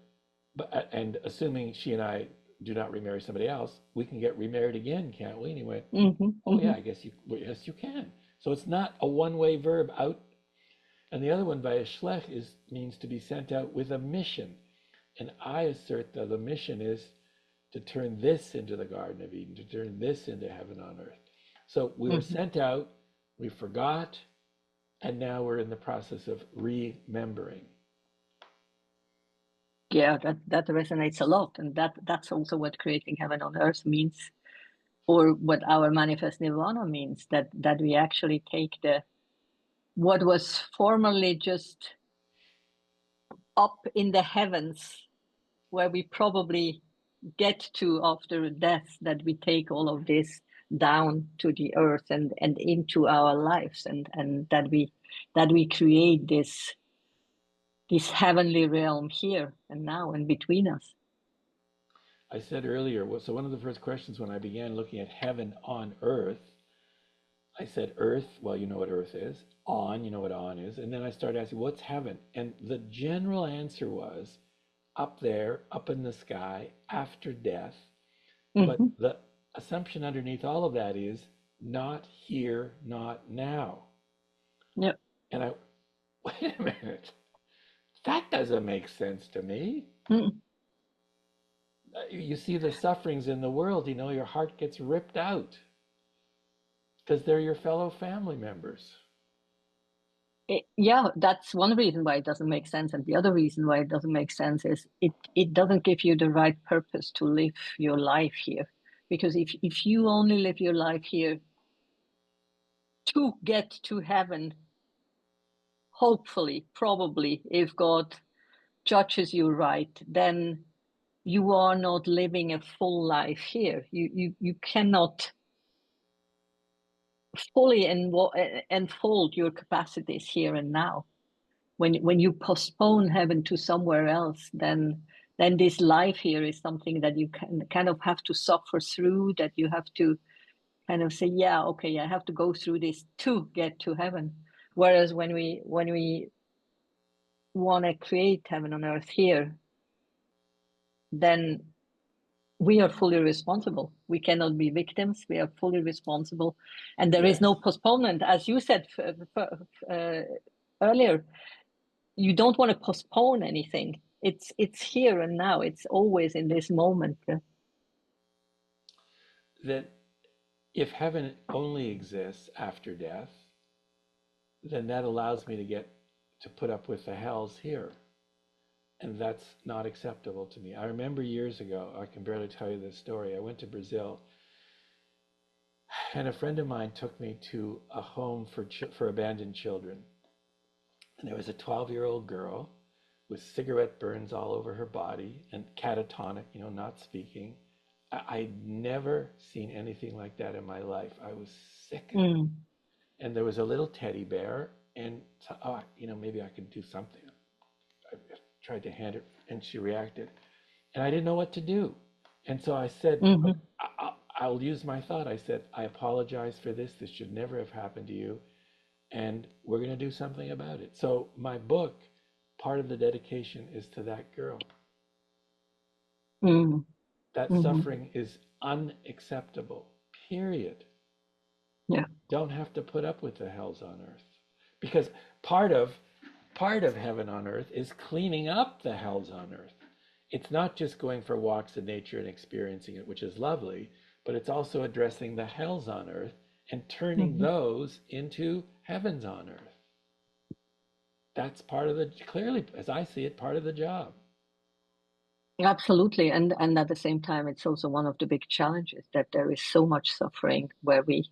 and assuming she and I do not remarry somebody else, we can get remarried again, can't we? And he went, oh yeah, I guess yes, you can. So it's not a one-way verb, out. And the other one, vayishlech, means to be sent out with a mission. And I assert that the mission is to turn this into the Garden of Eden, to turn this into heaven on earth. So we were sent out, we forgot, and now we're in the process of remembering. Yeah, that resonates a lot. And that's also what creating heaven on earth means, or what our manifest Nirvana means, that we actually take what was formerly just up in the heavens, where we probably get to after death, that we take all of this down to the earth and into our lives, and that we create this heavenly realm here and now and between us. I said earlier, so one of the first questions when I began looking at heaven on earth, I said earth, well, you know what earth is. On, you know what on is. And then I started asking, what's heaven? And the general answer was up there, up in the sky, after death. But the assumption underneath all of that is not here, not now. Yep. And wait a minute, that doesn't make sense to me. You see the sufferings in the world, your heart gets ripped out because they're your fellow family members. Yeah, that's one reason why it doesn't make sense. And the other reason why it doesn't make sense is it doesn't give you the right purpose to live your life here. Because if you only live your life here to get to heaven, hopefully, probably, if God judges you right, then you are not living a full life here. You cannot fully unfold your capacities here and now. When you postpone heaven to somewhere else, then this life here is something that you can kind of have to suffer through, that you have to kind of say, yeah, okay, I have to go through this to get to heaven. Whereas when we want to create heaven on earth here, then we are fully responsible. We cannot be victims. We are fully responsible. And there is no postponement. As you said earlier, you don't want to postpone anything. It's here and now. It's always in this moment. That if heaven only exists after death, then that allows me to put up with the hells here. And that's not acceptable to me. I remember years ago, I can barely tell you this story. I went to Brazil, and a friend of mine took me to a home for abandoned children. And there was a 12-year-old girl with cigarette burns all over her body and catatonic, not speaking. I'd never seen anything like that in my life. I was sick. And there was a little teddy bear, and so, oh, maybe I could do something. I tried to hand it, and she reacted, and I didn't know what to do. And so I said, Hmm. I'll use my thought. I said, I apologize for this. This should never have happened to you, and we're going to do something about it. So my book, part of the dedication is to that girl. Hmm. That Hmm. suffering is unacceptable, period. Yeah. Don't have to put up with the hells on earth. Because part of heaven on earth is cleaning up the hells on earth. It's not just going for walks in nature and experiencing it, which is lovely, but it's also addressing the hells on earth and turning Hmm. those into heavens on earth. That's part of the, clearly, as I see it, part of the job. Absolutely. And at the same time, it's also one of the big challenges that there is so much suffering where we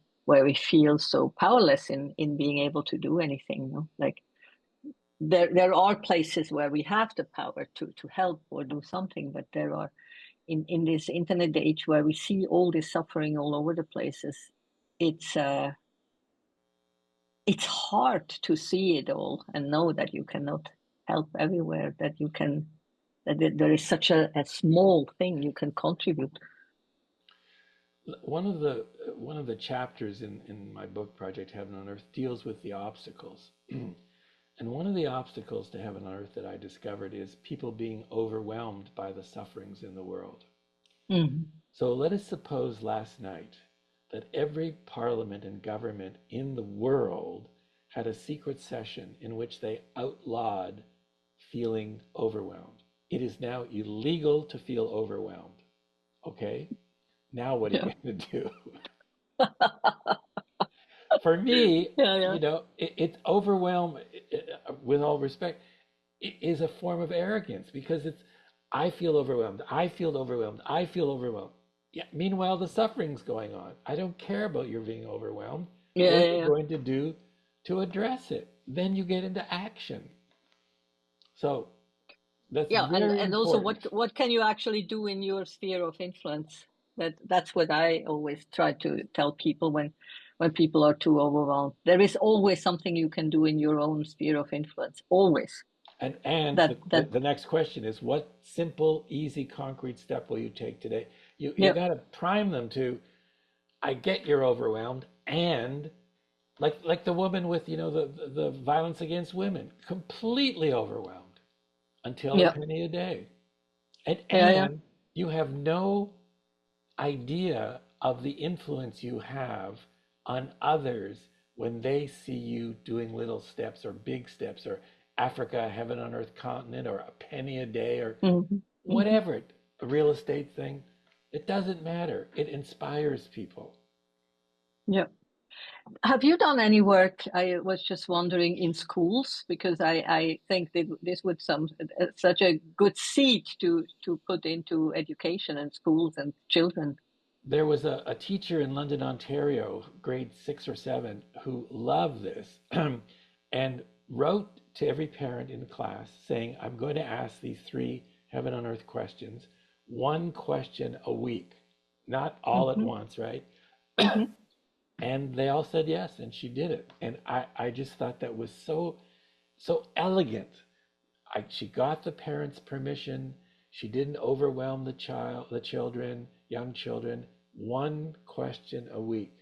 feel so powerless in being able to do anything. Like there are places where we have the power to help or do something, but there are in this internet age where we see all this suffering all over the places, it's it's hard to see it all and know that you cannot help everywhere, that there is such a small thing you can contribute. One of the chapters in my book, Project Heaven on Earth, deals with the obstacles. And one of the obstacles to heaven on earth that I discovered is people being overwhelmed by the sufferings in the world. Mm-hmm. So let us suppose last night that every parliament and government in the world had a secret session in which they outlawed feeling overwhelmed. It is now illegal to feel overwhelmed. Okay? Now what are you Yeah. going to do? For me, Yeah, yeah. it's overwhelm, with all respect, it is a form of arrogance because it's, I feel overwhelmed. I feel overwhelmed. I feel overwhelmed. Yeah. Meanwhile, the suffering's going on. I don't care about your being overwhelmed. Yeah, What are yeah, you yeah. going to do to address it? Then you get into action. So that's Yeah, very and also important. what can you actually do in your sphere of influence? That's what I always try to tell people when people are too overwhelmed. There is always something you can do in your own sphere of influence. Always. And That the, that the, the next question is, what simple, easy, concrete step will you take today? You Yeah, got to prime them to, I get you're overwhelmed, and like the woman with the violence against women, completely overwhelmed until a yeah, penny a day, and yeah, yeah. and you have no idea of the influence you have on others when they see you doing little steps or big steps, or Africa, heaven on earth continent, or a penny a day, or Hmm. Hmm. whatever, a real estate thing. It doesn't matter. It inspires people. Yeah. Have you done any work? I was just wondering in schools because I think that this would such a good seed to put into education and schools and children. There was a teacher in London, Ontario, grade 6 or 7, who loved this and wrote to every parent in the class saying, I'm going to ask these 3 heaven on earth questions, one question a week, not all at Hmm. once, right? Hmm. And they all said yes, and she did it. And I just thought that was so elegant. She got the parents' permission. She didn't overwhelm the children, young children. One question a week.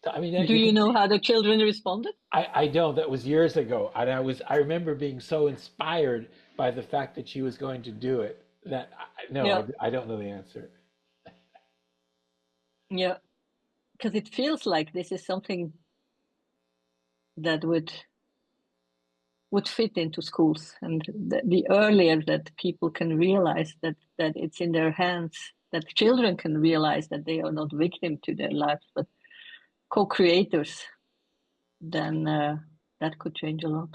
I mean, Do you you can know see. how the children responded? I don't. That was years ago, and I remember being so inspired by the fact that she was going to do it. That no, Yeah, I don't know the answer. yeah, because it feels like this is something that would fit into schools, and the earlier that people can realize that it's in their hands, that children can realize that they are not victim to their lives but co-creators, then that could change a lot.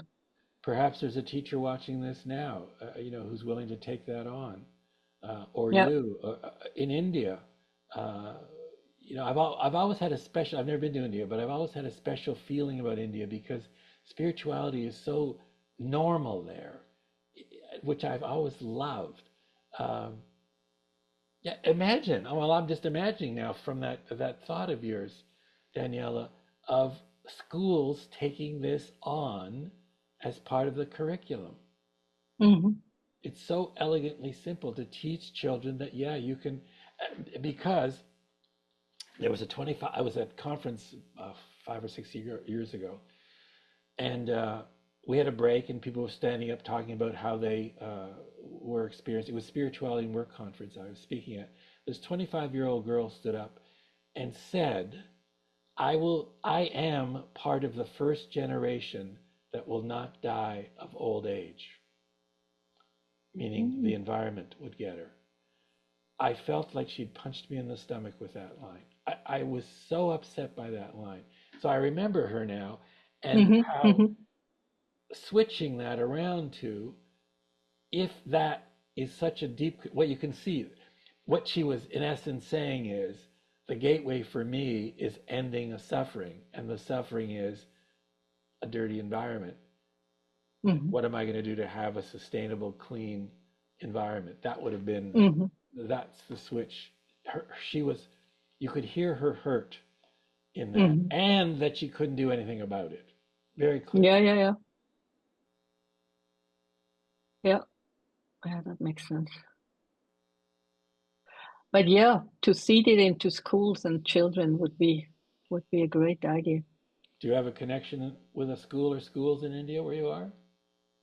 Perhaps there's a teacher watching this now, who's willing to take that on, or Yeah. you in India. Uh, I've always had a special. I've never been to India, but I've always had a special feeling about India because spirituality is so normal there, which I've always loved. Um, yeah, imagine. Oh, well, I'm just imagining now from that thought of yours, Daniela, of schools taking this on as part of the curriculum. Hmm. It's so elegantly simple to teach children that, yeah, you can, because there was a 25, I was at a conference 5 or 6 years ago, and we had a break, and people were standing up talking about how they were experiencing. It was spirituality and work conference I was speaking at. This 25-year-old girl stood up and said, I am part of the first generation that will not die of old age, meaning the environment would get her. I felt like she'd punched me in the stomach with that line. I was so upset by that line. So I remember her now, and Hmm. how Hmm. switching that around to, if that is such a deep, what you can see, what she was in essence saying is, the gateway for me is ending a suffering, and the suffering is a dirty environment. Hmm. What am I going to do to have a sustainable, clean environment? That would have been, Hmm. that's the switch. She was, you could hear her hurt in that, Hmm. and that she couldn't do anything about it. Very clear. Yeah, yeah, yeah, yeah, yeah. That makes sense. But yeah, to seed it into schools and children would be a great idea. Do you have a connection with a school or schools in India where you are?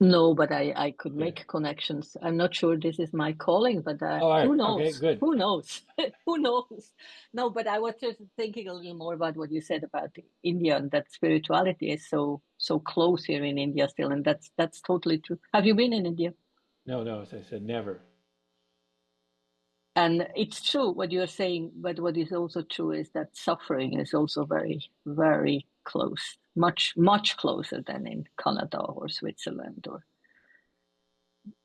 No, but I could Okay. make connections. I'm not sure this is my calling, but Oh, all right. who Okay, knows? good. Who knows? Who knows? No, but I was just thinking a little more about what you said about India, and that spirituality is so close here in India still, and that's totally true. Have you been in India? No, no, as I said, never. And it's true what you're saying, but what is also true is that suffering is also very, very close, much, much closer than in Canada or Switzerland. Or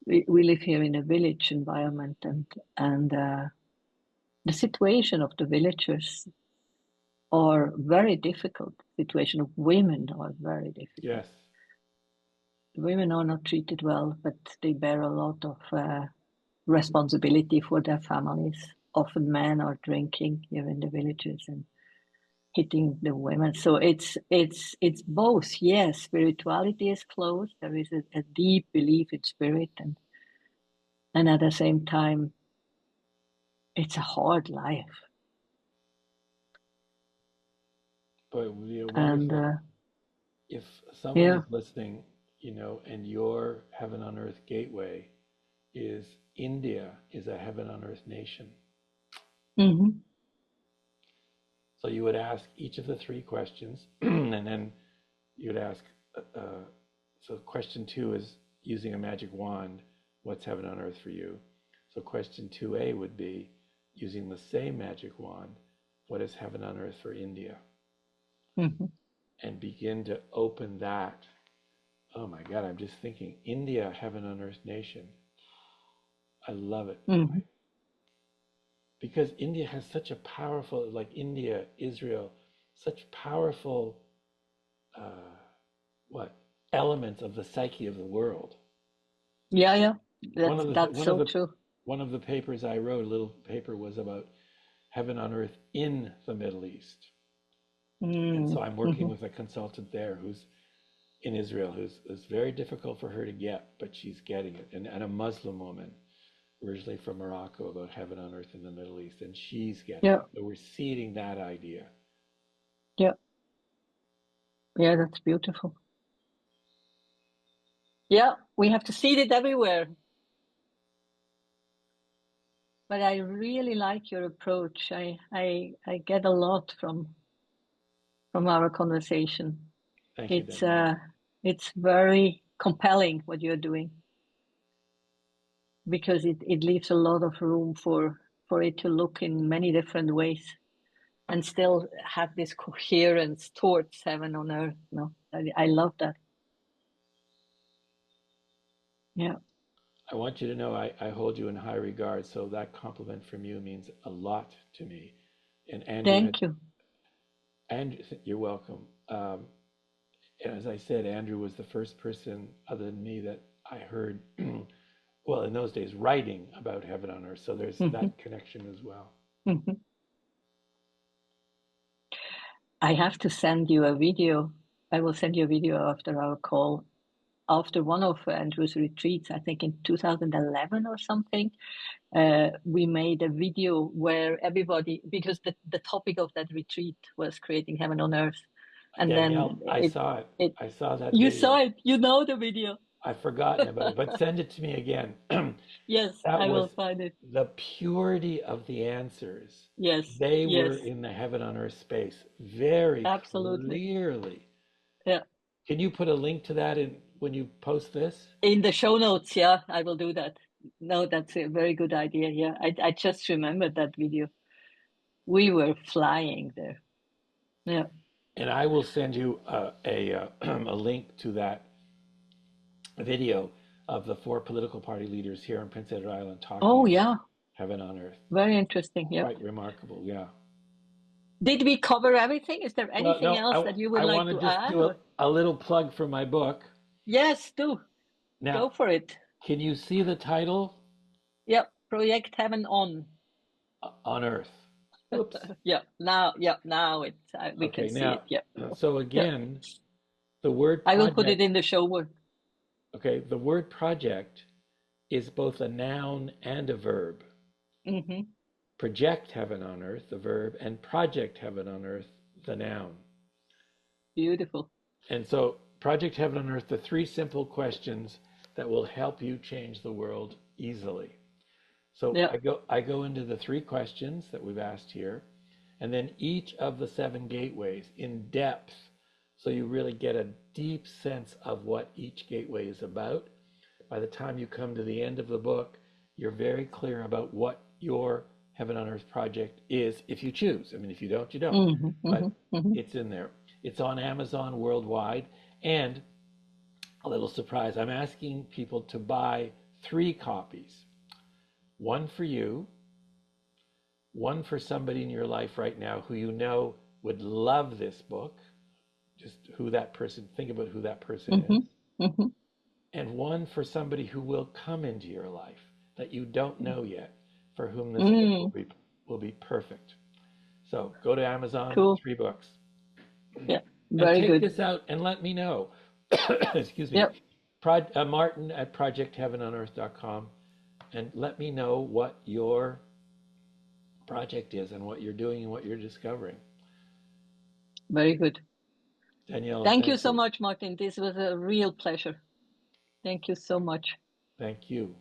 we live here in a village environment, and the situation of the villagers are very difficult. The situation of women are very difficult. Yes. Women are not treated well, but they bear a lot of responsibility for their families. Often men are drinking here in the villages and hitting the women. So it's both. Yes, spirituality is close. There is a deep belief in spirit, and at the same time, it's a hard life. But it would be And wonderful if someone yeah. is listening, and your heaven on earth gateway is India is a heaven on earth nation. Hmm. So you would ask each of the three questions, and then you'd ask, so question two is using a magic wand, what's heaven on earth for you? So question 2A would be using the same magic wand, what is heaven on earth for India? Hmm. And begin to open that. Oh my God, I'm just thinking, India, heaven on earth nation. I love it. Hmm. Because India has such a powerful, like India, Israel, such powerful, uh, what, elements of the psyche of the world. Yeah, yeah. One That's of the that's one of so the true. one of the papers I wrote, a little paper, was about heaven on earth in the Middle East. And so I'm working Mm-hmm. with a consultant there who's in Israel, who's very difficult for her to get, but she's getting it. And a Muslim woman, originally from Morocco, about heaven on earth in the Middle East, and she's getting Yeah, it. So we're seeding that idea. yeah, yeah. That's beautiful. Yeah, we have to see it everywhere. But I really like your approach. I get a lot from our conversation. Thank you, It's Daniela. uh it's very compelling what you're doing because it leaves a lot of room for it to look in many different ways and still have this coherence towards heaven on earth. No, I love that. Yeah. I want you to know I hold you in high regard, so that compliment from you means a lot to me. And Thank you. Andrew, you're welcome. As I said, Andrew was the first person other than me that I heard, well, in those days, writing about heaven on earth. So there's Hmm. that connection as well. Hmm. I have to send you a video. I will send you a video after our call. After one of Andrew's retreats, I think in 2011 or something, we made a video where everybody, because the topic of that retreat was creating heaven on earth. And Danielle, then I saw it. I saw that you saw video. it, you know the video. I've forgotten about it, but send it to me again. Yes, That I will was find it. the purity of the answers. Yes, They were yes, in the heaven on earth space very absolutely. clearly. Yeah. Can you put a link to that in when you post this? In the show notes, yeah, I will do that. No, that's a very good idea. Yeah, I just remembered that video. We were flying there. Yeah. And I will send you a link to that video of the four political party leaders here in Prince Edward Island talking Oh, about yeah. heaven on earth. Very interesting. Yeah. Quite remarkable, yeah. Did we cover everything? Is there Well, anything no, else that you would I want like to to just add? do Or a little plug for my book. yes, do Now, go for it. can you see the title? Yep. Project Heaven on. On Earth. Oops. Yeah. Now it's we can Okay, see it. now, Yeah. so Yeah. again, the word I will put it project, in the show word. okay, the word project is both a noun and a verb. Hmm. Project heaven on earth, the verb, and project heaven on earth, the noun. Beautiful. And so, Project Heaven on Earth, the three simple questions that will help you change the world easily. So Yeah. I go into the three questions that we've asked here, and then each of the seven gateways in depth, so you really get a deep sense of what each gateway is about. By the time you come to the end of the book, you're very clear about what your Heaven on Earth project is, if you choose. I mean, if you don't, you don't. Hmm. Hmm. But Hmm. it's in there. It's on Amazon worldwide. And a little surprise, I'm asking people to buy 3 copies. One for you, one for somebody in your life right now who you know would love this book, just who that person, think about who that person Hmm. is, Hmm. and one for somebody who will come into your life that you don't know yet, for whom this book Mm. will be perfect. So go to Amazon, Cool. 3 books, Yeah. and Very take good. this out and let me know. Excuse me. Yep. Martin at projectheavenonearth.com, and let me know what your project is and what you're doing and what you're discovering. Very good. Daniela, Thank you thank so you. much, Martin. This was a real pleasure. Thank you so much. Thank you.